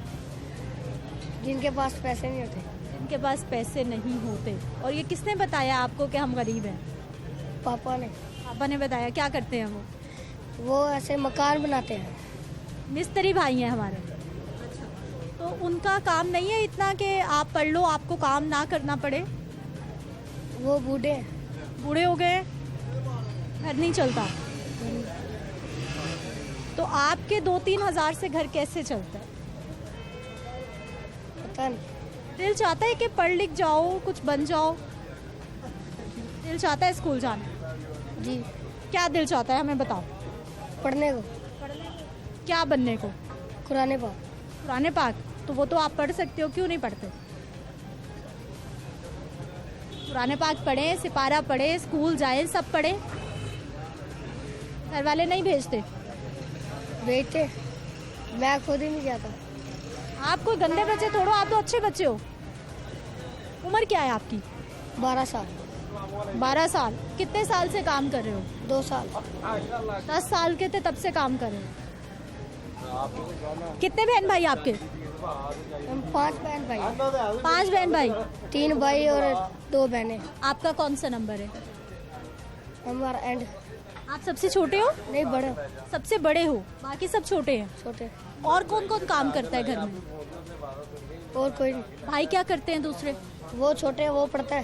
जिनके पास पैसे नहीं होते। इनके पास पैसे नहीं होते। और ये किसने बताया आपको कि हम गरीब हैं? पापा ने। पापा ने बताया। क्या करते हैं वो ऐसे मकान बनाते हैं। मिस्त्री भाई हैं हमारे। तो उनका काम नहीं है इतना कि आप पढ़ लो, आपको काम ना करना पड़े? वो बूढ़े हैं। बूढ़े हो गए, घर नहीं चलता। तो आपके 2-3 हजार से घर कैसे चलता है? पता नहीं। दिल चाहता है कि पढ़ लिख जाओ, कुछ बन जाओ? दिल चाहता है स्कूल जाना? जी। क्या दिल चाहता है हमें बताओ? पढ़ने को। क्या बनने को? कुरान पाक। कुरान पाक? तो वो तो आप पढ़ सकते हो, क्यों नहीं पढ़ते? कुरान पाक पढ़े, सिपारा पढ़े, स्कूल जाए, सब पढ़े। घर वाले नहीं भेजते? भेजते, मैं खुद ही नहीं जाता। आप कोई गंदे बच्चे थोड़ो, आप तो अच्छे बच्चे हो। उम्र क्या है आपकी? 12 साल। 12 साल। कितने साल से काम कर रहे हो? 2 साल। 10 साल के थे तब से काम कर रहे हो। कितने बहन भाई आपके? हम 5 बहन भाई। 5 बहन भाई? 3 भाई और 2 बहनें। आपका कौन सा नंबर है? हमारा एंड। आप सबसे छोटे हो? नहीं, बड़े। सबसे बड़े हो, बाकी सब छोटे हैं। छोटे। और कौन कौन काम करता है घर में? और कोई नहीं। भाई क्या करते हैं दूसरे? वो छोटे हैं, वो पढ़ता है।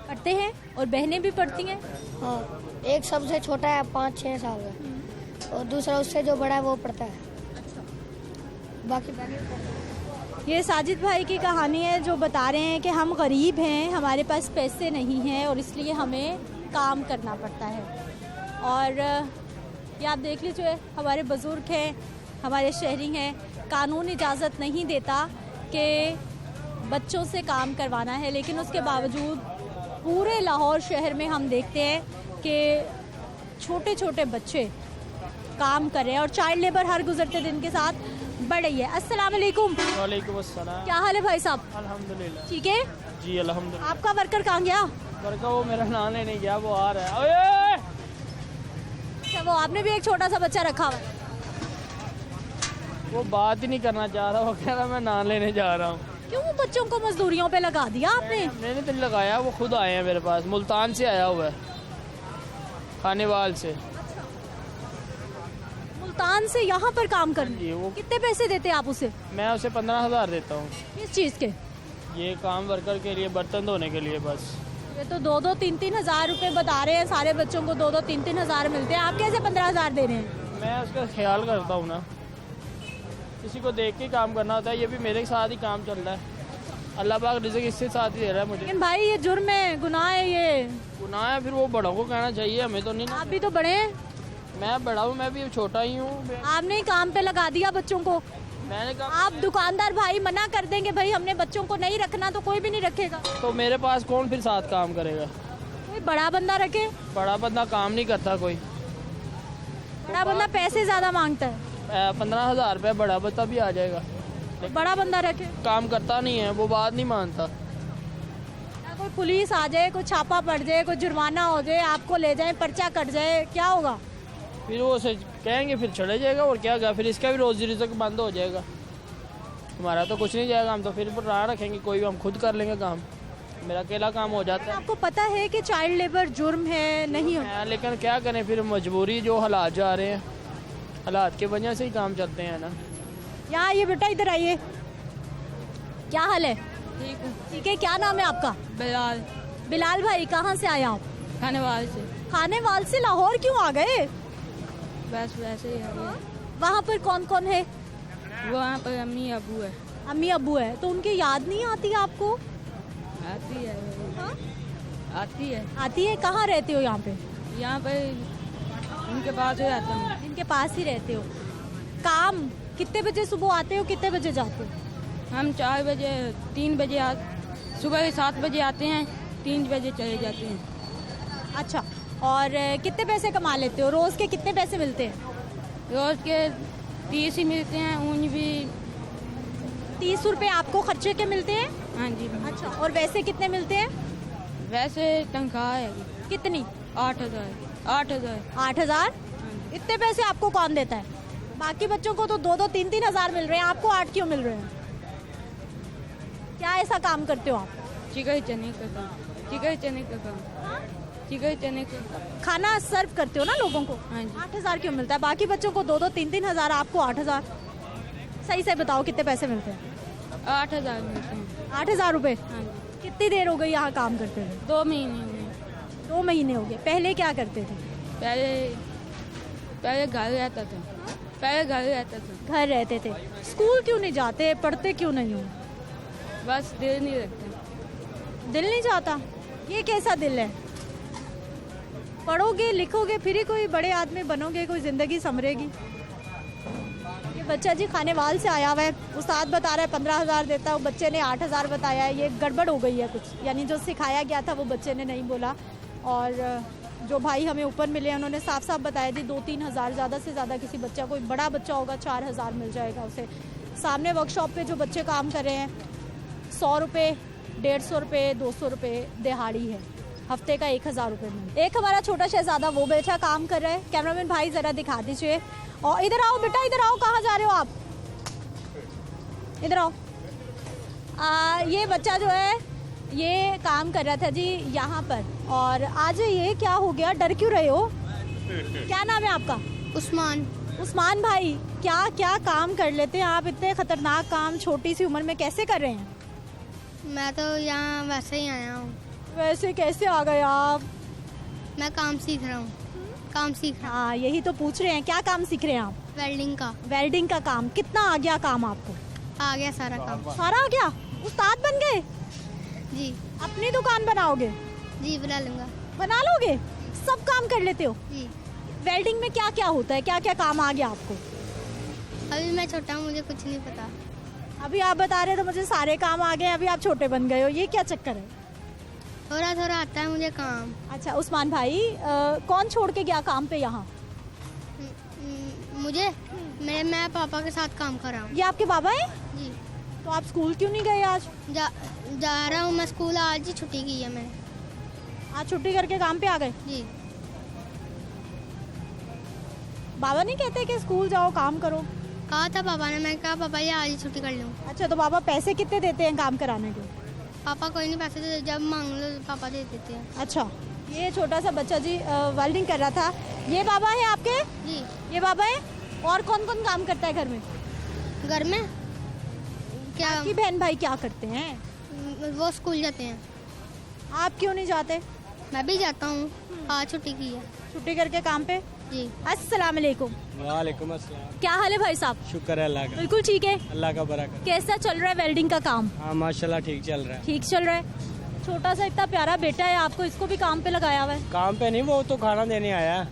पढ़ते हैं? और बहनें भी पढ़ती हैं? हाँ, एक सबसे छोटा है 5-6 साल का, और दूसरा उससे जो बड़ा है वो पढ़ता है। बाकी बहनें पढ़ती हैं। ये साजिद भाई की कहानी है, जो बता रहे हैं कि हम गरीब हैं, हमारे पास पैसे नहीं हैं और इसलिए हमें काम करना पड़ता है। और ये आप देख लीजिए, हमारे बुज़ुर्ग हैं, हमारे शहरी हैं, कानून इजाज़त नहीं देता कि बच्चों से काम करवाना है, लेकिन उसके बावजूद पूरे लाहौर शहर में हम देखते हैं कि छोटे छोटे बच्चे काम कर रहे हैं और चाइल्ड लेबर हर गुजरते दिन के साथ बढ़ रही है। अस्सलाम वालेकुम। वालेकुम अस्सलाम। क्या हाल है भाई साहब? अल्हम्दुलिल्लाह। ठीक है जी अल्हम्दुलिल्लाह। आपका वर्कर कहाँ गया? वर्कर वो मेरा नाम लेने गया, वो आ रहा है। ओए! अच्छा, वो आपने भी एक छोटा सा बच्चा रखा हुआ है? वो बात ही नहीं करना चाह रहा, वो कह रहा मैं नाम लेने जा रहा हूँ। क्यों बच्चों को मजदूरियों पे लगा दिया आपने? मैंने तो लगाया, वो खुद आए हैं मेरे पास, मुल्तान से आया हुआ है, खानेवाल से। मुल्तान से यहाँ पर काम जी, करने? वो कितने पैसे देते हैं आप उसे? मैं उसे 15,000 देता हूँ। किस चीज़ के? ये काम वर्कर के लिए, बर्तन धोने के लिए बस। ये तो 2-2, 3-3 हजार रुपए बता रहे हैं, सारे बच्चों को 2-2, 3-3 हजार मिलते हैं, आप कैसे 15,000 दे रहे हैं? मैं उसका ख्याल करता हूँ ना, किसी को देख के काम करना होता है। ये भी मेरे साथ ही काम चल रहा है, अल्लाह पाक रिज़्क़ इससे साथ ही दे रहा है मुझे। लेकिन भाई ये जुर्म है, गुनाह है, ये गुनाह है, फिर वो बड़ों को कहना चाहिए, हमें तो नहीं ना। आप भी तो बड़े हैं। मैं बड़ा हूँ, मैं भी छोटा ही हूँ। आपने ही काम पे लगा दिया बच्चों को। मैंने कहा आप दुकानदार भाई मना कर देंगे, भाई हमने बच्चों को नहीं रखना, तो कोई भी नहीं रखेगा। तो मेरे पास कौन फिर साथ काम करेगा? कोई बड़ा बंदा रखे। बड़ा बंदा काम नहीं करता कोई। बड़ा बंदा पैसे ज़्यादा मांगता है, 15,000 रुपये बड़ा बच्चा भी आ जाएगा। बड़ा बंदा रखे। काम करता नहीं है, वो बात नहीं मानता। या कोई पुलिस आ जाए, कोई छापा पड़ जाए, कोई जुर्माना हो जाए, आपको ले जाए, पर्चा कट जाए, क्या होगा? फिर वो से कहेंगे, फिर चले जाएगा और क्या होगा, फिर इसका भी रोजी रिज़्क बंद हो जाएगा। हमारा तो कुछ नहीं जाएगा, हम तो फिर राह रखेंगे, कोई भी हम खुद कर लेंगे काम। मेरा अकेला काम हो जाता है। आपको पता है कि चाइल्ड लेबर जुर्म है, नहीं हो? लेकिन क्या करें, फिर मजबूरी, जो हालात जा रहे हैं, हालात की वजह से ही काम चलते हैं ना। यहाँ ये बेटा इधर आइए, क्या हाल है? ठीक है। ठीक है, क्या नाम है आपका? बिलाल, बिलाल भाई, कहाँ से आए आप? खानेवाल से। खानेवाल से लाहौर क्यों आ गए? बस वैसे ही है। वहाँ पर कौन कौन है? वहाँ पर अम्मी अबू है। अम्मी अब्बू है, तो उनकी याद नहीं आती आपको? आती है। हाँ? आती है। आती है। कहाँ रहते हो यहाँ पे? यहाँ पर उनके पास हो जाता हूँ। इनके पास ही रहते हो। काम कितने बजे सुबह आते हो, कितने बजे जाते हो? हम 4 बजे 3 बजे सुबह 7 बजे आते हैं, 3 बजे चले जाते हैं। अच्छा, और कितने पैसे कमा लेते हो? रोज़ के कितने पैसे मिलते हैं? रोज़ के 30 ही मिलते हैं, ऊँच भी। 30 रुपये आपको खर्चे के मिलते हैं? हाँ जी। अच्छा, और वैसे कितने मिलते हैं? वैसे तनख्वाह है कितनी? 8,000। 8,000। 8,000? इतने पैसे आपको कौन देता है? बाकी बच्चों को तो 2-2, 3-3 हज़ार मिल रहे हैं, आपको 8 क्यों मिल रहे हैं? क्या ऐसा काम करते हो आप? चिकन चने का काम। चिकन चने का काम। चिकन चने का काम। खाना सर्व करते हो ना लोगों को? हाँ जी। 8,000 क्यों मिलता है? बाकी बच्चों को 2-2, 3-3 हज़ार, आपको 8,000। सही से बताओ कितने पैसे मिलते हैं? 8,000 मिलते हैं। 8,000 रुपये? हाँ जी। कितनी देर हो गई यहाँ काम करते हुए? 2 महीने हुए। 2 महीने हो गए। पहले क्या करते थे? पहले घर रहता था। पहले घर रहता था। घर रहते थे। स्कूल क्यों नहीं जाते, पढ़ते क्यों नहीं हो? बस दिल नहीं लगता। दिल नहीं जाता? ये कैसा दिल है? पढ़ोगे लिखोगे फिर ही कोई बड़े आदमी बनोगे, कोई ज़िंदगी संवरेगी। ये बच्चा जी खानेवाल से आया हुआ है, उस्ताद बता रहा है 15,000 देता है, वो बच्चे ने 8,000 बताया है। ये गड़बड़ हो गई है कुछ, यानी जो सिखाया गया था वो बच्चे ने नहीं बोला। और जो भाई हमें ऊपर मिले हैं उन्होंने साफ साफ बताया जी 2-3 हज़ार, ज़्यादा से ज़्यादा किसी बच्चा, कोई बड़ा बच्चा होगा 4,000 मिल जाएगा उसे। सामने वर्कशॉप पे जो बच्चे काम कर रहे हैं 100 रुपये, 150 रुपये, 200 रुपये दिहाड़ी है। हफ्ते का 1,000 रुपये में। एक हमारा छोटा शहजादा वो बैठा काम कर रहा है। कैमरामैन भाई ज़रा दिखा दीजिए। और इधर आओ बेटा, इधर आओ। कहाँ जा रहे हो आप? इधर आओ। ये बच्चा जो है ये काम कर रहा था जी यहाँ पर, और आज ये क्या हो गया? डर क्यों रहे हो? क्या नाम है आपका? उस्मान। उस्मान भाई, क्या क्या काम कर लेते हैं आप? इतने खतरनाक काम छोटी सी उम्र में कैसे कर रहे हैं? मैं तो यहाँ वैसे ही आया हूँ। वैसे कैसे आ गए आप? मैं काम सीख रहा हूँ। काम सीख रहा हाँ, यही तो पूछ रहे हैं, क्या काम सीख रहे हैं आप? हूँ। वेल्डिंग का। वेल्डिंग का काम। कितना आ गया काम आपको? आ गया सारा काम। सारा आ गया? उस्ताद बन गए? जी अपनी दुकान बनाओगे? जी बना लूँगा। बना लोगे? सब काम कर लेते हो? जी। वेल्डिंग में क्या क्या होता है, क्या क्या काम आ गया आपको? अभी मैं छोटा हूँ, मुझे कुछ नहीं पता। अभी आप बता रहे हो तो मुझे सारे काम आ गए, अभी आप छोटे बन गए हो, ये क्या चक्कर है? थोड़ा थोड़ा आता है मुझे काम। अच्छा उस्मान भाई, कौन छोड़ के गया काम पे यहाँ? मुझे मैं पापा के साथ काम कर रहा हूँ। ये आपके बाबा हैं? जी। तो आप स्कूल क्यों नहीं गए आज? जा रहा हूँ मैं स्कूल, आज ही छुट्टी की है मैंने। आज छुट्टी करके काम पे आ गए? जी। बाबा नहीं कहते कि स्कूल जाओ काम करो? कहा था पापा ने, मैं कहा पापा ये आज ही छुट्टी कर लूँ। अच्छा, तो बाबा पैसे कितने देते हैं काम कराने के? पापा कोई नहीं पैसे देते, जब मांग लो पापा दे देते हैं। अच्छा, ये छोटा सा बच्चा जी वेल्डिंग कर रहा था। ये बाबा है आपके? जी। ये बाबा है। और कौन कौन काम करता है घर में? घर में क्या? आपकी बहन भाई क्या करते हैं? वो स्कूल जाते हैं। आप क्यों नहीं जाते? मैं भी जाता हूँ, आज छुट्टी की है। छुट्टी करके काम पे? जी। अस्सलाम वालेकुम। वालेकुम अस्सलाम। क्या हाल है भाई साहब? शुक्र है अल्लाह का। बिल्कुल ठीक है। अल्लाह का बरकत। कैसा चल रहा है वेल्डिंग का काम? हाँ माशाल्लाह ठीक चल रहा है। ठीक चल रहा है। छोटा सा इतना प्यारा बेटा है आपको, इसको भी काम पे लगाया हुआ है? काम पे नहीं, वो तो खाना देने आया।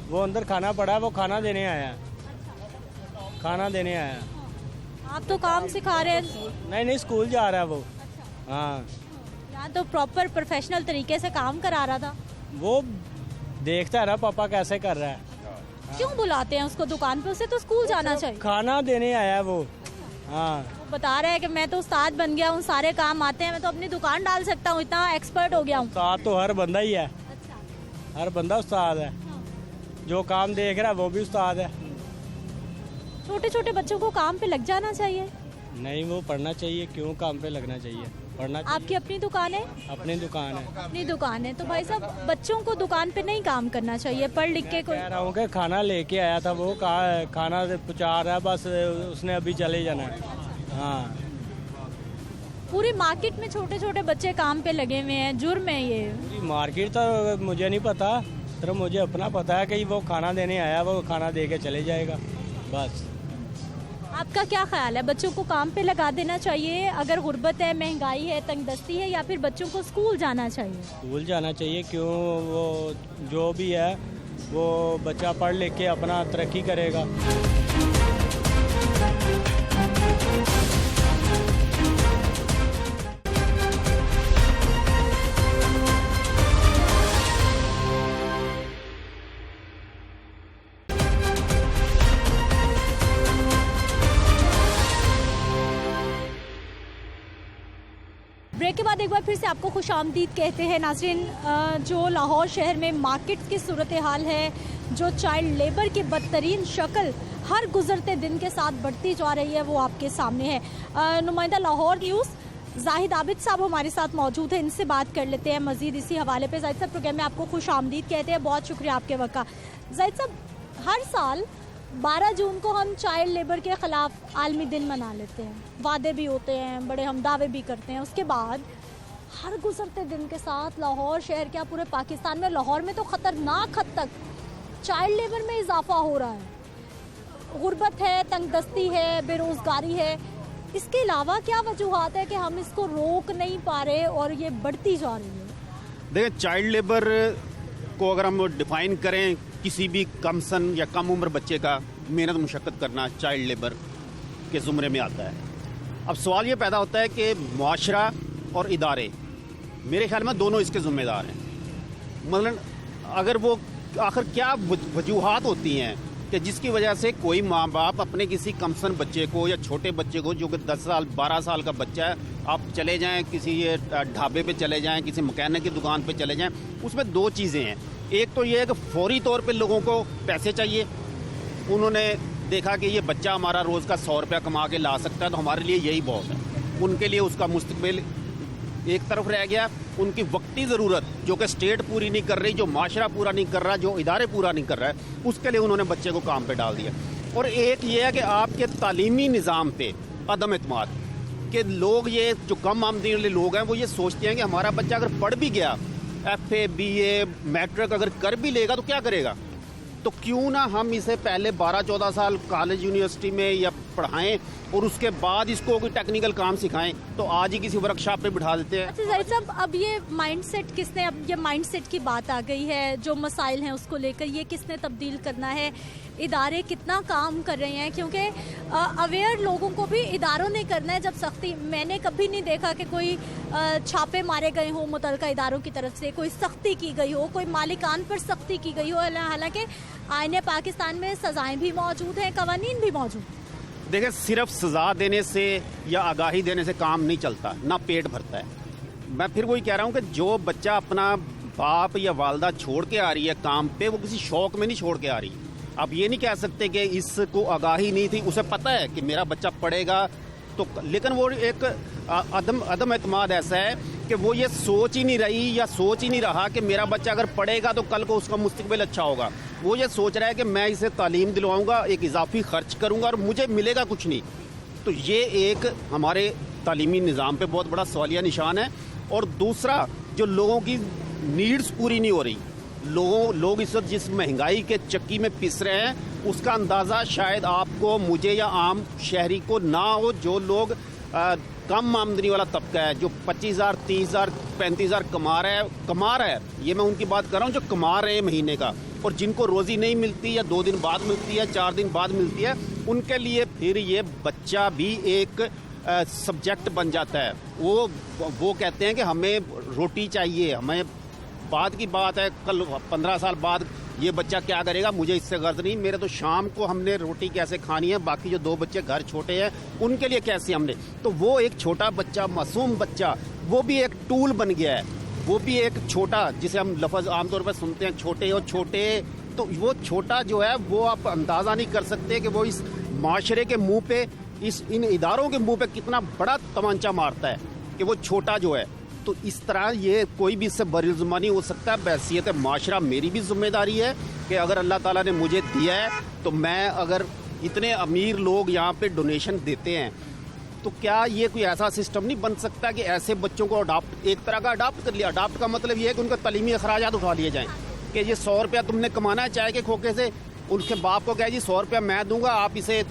वो अंदर खाना पड़ा है, वो खाना देने आया। खाना देने आया। आप तो काम सिखा रहे हैं। नहीं स्कूल जा रहा है वो। हाँ, यहाँ तो प्रॉपर प्रोफेशनल तरीके से काम करा रहा था। वो देखता है ना पापा कैसे कर रहा है। क्यों बुलाते हैं उसको दुकान पे? उसे तो स्कूल जाना चाहिए। खाना देने आया वो। हाँ, वो बता रहा है कि मैं तो उस्ताद बन गया हूँ, सारे काम आते हैं, मैं तो अपनी दुकान डाल सकता हूँ, इतना एक्सपर्ट हो गया हूँ। उस्ताद तो हर बंदा ही है, हर बंदा उस्ताद है। जो काम देख रहा है वो भी उस्ताद है। छोटे छोटे बच्चों को काम पे लग जाना चाहिए। नहीं, वो पढ़ना चाहिए। क्यों काम पे लगना चाहिए? पढ़ना चाहिए। आपकी अपनी दुकान है? अपनी दुकान है। अपनी दुकान है तो भाई साहब बच्चों को दुकान पे नहीं काम करना चाहिए, पढ़ लिख के कोई। कह रहा हूँ कि खाना लेके आया था वो, खाना पहुँचा रहा है, बस उसने अभी चले जाना है। हाँ, पूरी मार्केट में छोटे छोटे बच्चे काम पे लगे हुए हैं, जुर्म है ये। पूरी मार्केट तो मुझे नहीं पता, सिर्फ मुझे अपना पता है कि वो खाना देने आया, वो खाना दे के चले जाएगा बस। आपका क्या ख्याल है, बच्चों को काम पे लगा देना चाहिए अगर गुर्बत है, महंगाई है, तंगदस्ती है, या फिर बच्चों को स्कूल जाना चाहिए? स्कूल जाना चाहिए। क्यों, वो जो भी है वो बच्चा पढ़ लिख के अपना तरक्की करेगा। ब्रेक के बाद एक बार फिर से आपको खुशामदीद कहते हैं नाज़रीन। जो लाहौर शहर में मार्केट की सूरत हाल है, जो चाइल्ड लेबर की बदतरीन शक्ल हर गुजरते दिन के साथ बढ़ती जा रही है, वो आपके सामने है। नुमाइंदा लाहौर न्यूज़ जाहिद आबिद साहब हमारे साथ मौजूद हैं, इनसे बात कर लेते हैं मज़ीद इसी हवाले पे। जाहिद साहब, प्रोग्राम में आपको खुशामदीद कहते हैं, बहुत शुक्रिया आपके वक्त का। जाहिद साहब, हर साल 12 जून को हम चाइल्ड लेबर के ख़िलाफ़ आलमी दिन मना लेते हैं, वादे भी होते हैं, बड़े हम दावे भी करते हैं। उसके बाद हर गुजरते दिन के साथ लाहौर शहर, क्या पूरे पाकिस्तान में, लाहौर में तो ख़तरनाक हद तक चाइल्ड लेबर में इजाफा हो रहा है। गुर्बत है, तंगदस्ती है, बेरोज़गारी है। इसके अलावा क्या वजूहात है कि हम इसको रोक नहीं पा रहे और ये बढ़ती जा रही है? देखिए, चाइल्ड लेबर को अगर हम डिफाइन करें, किसी भी कम सन या कम उम्र बच्चे का मेहनत मुशक्क़त करना चाइल्ड लेबर के ज़ुमरे में आता है। अब सवाल ये पैदा होता है कि मुआशरा और इदारे, मेरे ख्याल में दोनों इसके ज़िम्मेदार हैं। मतलब अगर वो आखिर क्या वजूहात होती हैं कि जिसकी वजह से कोई माँ बाप अपने किसी कमसन बच्चे को या छोटे बच्चे को, जो कि 10 साल 12 साल का बच्चा है, आप चले जाएं किसी ढाबे पे चले जाएं, किसी मकैनिक की दुकान पे चले जाएं, उसमें दो चीज़ें हैं। एक तो ये है कि फौरी तौर पे लोगों को पैसे चाहिए। उन्होंने देखा कि ये बच्चा हमारा रोज़ का 100 रुपया कमा के ला सकता है, तो हमारे लिए यही बहुत है। उनके लिए उसका मुस्तकबिल एक तरफ रह गया। उनकी वक्ती ज़रूरत जो कि स्टेट पूरी नहीं कर रही, जो माशरा पूरा नहीं कर रहा, जो इदारे पूरा नहीं कर रहा है, उसके लिए उन्होंने बच्चे को काम पे डाल दिया। और एक ये है कि आपके तालीमी निज़ाम पे अदम एतमाद के लोग, ये जो कम आमदनी वाले लोग हैं, वो ये सोचते हैं कि हमारा बच्चा अगर पढ़ भी गया, FA BA मैट्रिक अगर कर भी लेगा तो क्या करेगा, तो क्यों ना हम इसे पहले 12-14 साल कॉलेज यूनिवर्सिटी में या पढ़ाएं और उसके बाद इसको कोई टेक्निकल काम सिखाएं। तो आज ही किसी वर्कशॉप पे बिठा देते हैं। अच्छा जाहिद साहब, अब ये माइंडसेट किसने, अब ये माइंडसेट की बात आ गई है, जो मसाइल हैं उसको लेकर ये किसने तब्दील करना है? इदारे कितना काम कर रहे हैं? क्योंकि अवेयर लोगों को भी इदारों ने करना है। जब सख्ती, मैंने कभी नहीं देखा कि कोई छापे मारे गए हो मुतलका इदारों की तरफ से, कोई सख्ती की गई हो, कोई मालिकान पर सख्ती की गई हो। हालांकि आईने पाकिस्तान में सजाएं भी मौजूद हैं, कवानीन भी मौजूद। देखिए, सिर्फ सजा देने से या आगाही देने से काम नहीं चलता, ना पेट भरता है। मैं फिर वही कह रहा हूँ कि जो बच्चा अपना बाप या वालदा छोड़ के आ रही है काम पे, वो किसी शौक में नहीं छोड़ के आ रही। आप ये नहीं कह सकते कि इसको आगाही नहीं थी, उसे पता है कि मेरा बच्चा पढ़ेगा तो, लेकिन वो एक अदम एतमाद ऐसा है कि वो ये सोच ही नहीं रही या सोच ही नहीं रहा कि मेरा बच्चा अगर पढ़ेगा तो कल को उसका मुस्तकबिल अच्छा होगा। वो ये सोच रहा है कि मैं इसे तालीम दिलवाऊंगा, एक इजाफी खर्च करूंगा और मुझे मिलेगा कुछ नहीं। तो ये एक हमारे तालीमी निज़ाम पे बहुत बड़ा सवालिया निशान है। और दूसरा, जो लोगों की नीड्स पूरी नहीं हो रही, लोग इस वक्त जिस महंगाई के चक्की में पिस रहे हैं, उसका अंदाज़ा शायद आपको, मुझे या आम शहरी को ना हो। जो लोग कम आमदनी वाला तबका है, जो 25,000 30,000 35,000 कमा रहा है, ये मैं उनकी बात कर रहा हूँ जो कमा रहे हैं महीने का, और जिनको रोज़ी नहीं मिलती या 2 दिन बाद मिलती है, 4 दिन बाद मिलती है, उनके लिए फिर ये बच्चा भी एक सब्जेक्ट बन जाता है। वो कहते हैं कि हमें रोटी चाहिए, हमें बाद की बात है, कल 15 साल बाद ये बच्चा क्या करेगा, मुझे इससे गर्ज नहीं। मेरे तो शाम को हमने रोटी कैसे खानी है, बाकी जो 2 बच्चे घर छोटे हैं उनके लिए कैसे हमने, तो वो एक छोटा बच्चा, मासूम बच्चा, वो भी एक टूल बन गया है। वो भी एक छोटा, जिसे हम लफ्ज़ आमतौर पर सुनते हैं छोटे और छोटे, तो वो छोटा जो है वो आप अंदाज़ा नहीं कर सकते कि वो इस माशरे के मुंह पे, इन इदारों के मुंह पे कितना बड़ा तमांचा मारता है कि वो छोटा जो है। तो इस तरह ये कोई भी इससे बरिज़ुमा नहीं हो सकता। बहैसियत माशरा मेरी भी जिम्मेदारी है कि अगर अल्लाह ताला ने मुझे दिया है तो मैं, अगर इतने अमीर लोग यहाँ पे डोनेशन देते हैं तो क्या ये कोई ऐसा सिस्टम नहीं बन सकता कि ऐसे बच्चों को अडॉप्ट, एक तरह का अडॉप्ट कर लिया। अडॉप्ट का मतलब ये है कि उनका तलीमी अखराजात उठा लिए जाएँ कि ये 100 रुपया तुमने कमाना है चाय के खोखे से, उनके बाप को कहे जी 100 रुपया मैं दूंगा, आप इसे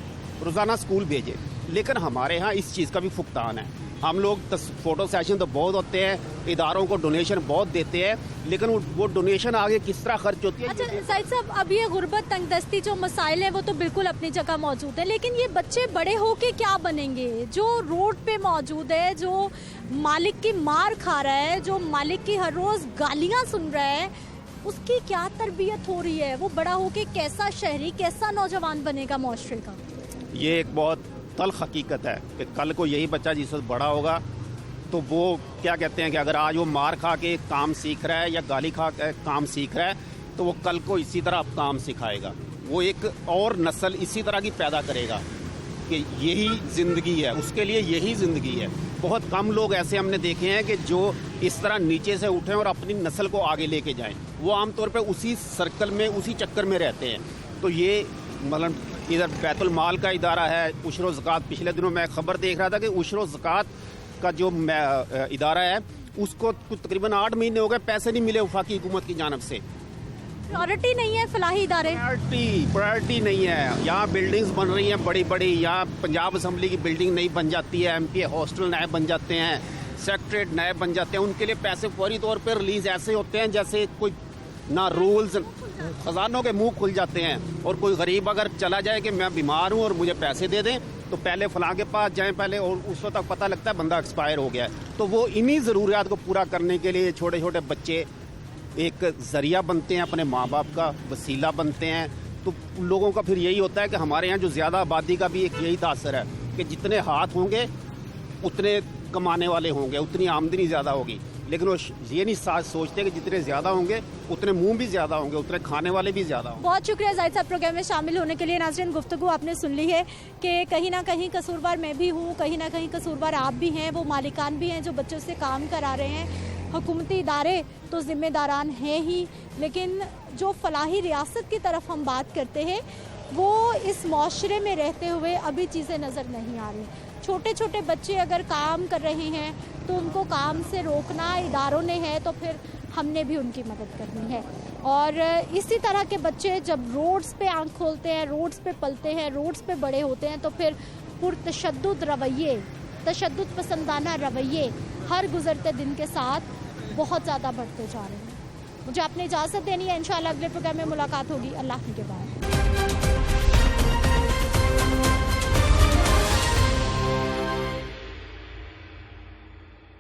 रोज़ाना स्कूल भेजें। लेकिन हमारे यहाँ इस चीज़ का भी भुगतान है। हम लोग फ़ोटो सेशन तो बहुत होते हैं, इदारों को डोनेशन बहुत देते हैं, लेकिन वो डोनेशन आगे किस तरह खर्च होती है। अच्छा साहिद साहब, अब ये गुर्बत, तंगदस्ती जो मसाइल हैं वो तो बिल्कुल अपनी जगह मौजूद है, लेकिन ये बच्चे बड़े होके क्या बनेंगे? जो रोड पे मौजूद है, जो मालिक की मार खा रहा है, जो मालिक की हर रोज़ गालियाँ सुन रहा है, उसकी क्या तरबियत हो रही है? वो बड़ा होके कैसा शहरी, कैसा नौजवान बनेगा माशरे का? ये एक बहुत तल्ख हकीकत है कि कल को यही बच्चा जिस वक्त बड़ा होगा तो वो क्या कहते हैं कि अगर आज वो मार खा के काम सीख रहा है या गाली खा के काम सीख रहा है तो वो कल को इसी तरह काम सिखाएगा। वो एक और नस्ल इसी तरह की पैदा करेगा कि यही ज़िंदगी है, उसके लिए यही ज़िंदगी है। बहुत कम लोग ऐसे हमने देखे हैं कि जो इस तरह नीचे से उठें और अपनी नस्ल को आगे लेके जाएं। वो आमतौर पे उसी सर्कल में, उसी चक्कर में रहते हैं। तो ये मतलब इधर बैतुल माल का इदारा है, उशर व ज़कात, पिछले दिनों मैं खबर देख रहा था कि उशर व ज़कात का जो इदारा है उसको तकरीबन 8 महीने हो गए, पैसे नहीं मिले वफाकी हुकूमत की जानब से। प्रायोरिटी नहीं है फलाही इदारे, प्रायोरिटी नहीं है। यहाँ बिल्डिंग्स बन रही हैं बड़ी बड़ी, यहाँ पंजाब असम्बली की बिल्डिंग नई बन जाती है, MP हॉस्टल नए बन जाते हैं, सेक्रेटरीट नए बन जाते हैं। उनके लिए पैसे फौरी तौर पर रिलीज ऐसे होते हैं जैसे कोई ना रूल्स, खजानों के मुंह खुल जाते हैं। और कोई गरीब अगर चला जाए कि मैं बीमार हूँ और मुझे पैसे दे दें, तो पहले फलां के पास जाएं पहले, और उस वक्त तक पता लगता है बंदा एक्सपायर हो गया है। तो वो इन्हीं ज़रूरियात को पूरा करने के लिए छोटे छोटे बच्चे एक ज़रिया बनते हैं, अपने माँ बाप का वसीला बनते हैं। तो लोगों का फिर यही होता है कि हमारे यहाँ जो ज़्यादा आबादी का भी एक यही तासर है कि जितने हाथ होंगे उतने कमाने वाले होंगे, उतनी आमदनी ज़्यादा होगी। लेकिन वो ये नहीं सोचते कि जितने ज़्यादा होंगे उतने मुंह भी ज़्यादा होंगे, उतने खाने वाले भी ज़्यादा होंगे। बहुत शुक्रिया जाहिद साहब प्रोग्राम में शामिल होने के लिए। नाज़रीन, गुफ्तगू आपने सुन ली है कि कहीं ना कहीं कसूरवार मैं भी हूँ, कहीं ना कहीं कसूरवार आप भी हैं, वो मालिकान भी हैं जो बच्चों से काम करा रहे हैं। हुकूमती इदारे तो ज़िम्मेदारान हैं ही, लेकिन जो फलाही रियासत की तरफ हम बात करते हैं वो इस माशरे में रहते हुए अभी चीज़ें नज़र नहीं आ रही। छोटे छोटे बच्चे अगर काम कर रहे हैं तो उनको काम से रोकना इदारों ने है, तो फिर हमने भी उनकी मदद करनी है। और इसी तरह के बच्चे जब रोड्स पे आंख खोलते हैं, रोड्स पे पलते हैं, रोड्स पे बड़े होते हैं, तो फिर पुरतशद्दुद रवैये, तशद्दुद पसंदाना रवैये हर गुजरते दिन के साथ बहुत ज़्यादा बढ़ते जा रहे हैं। मुझे आपने इजाज़त देनी है, इंशाअल्लाह अगले प्रोग्राम में मुलाकात होगी। अल्लाह के बाद।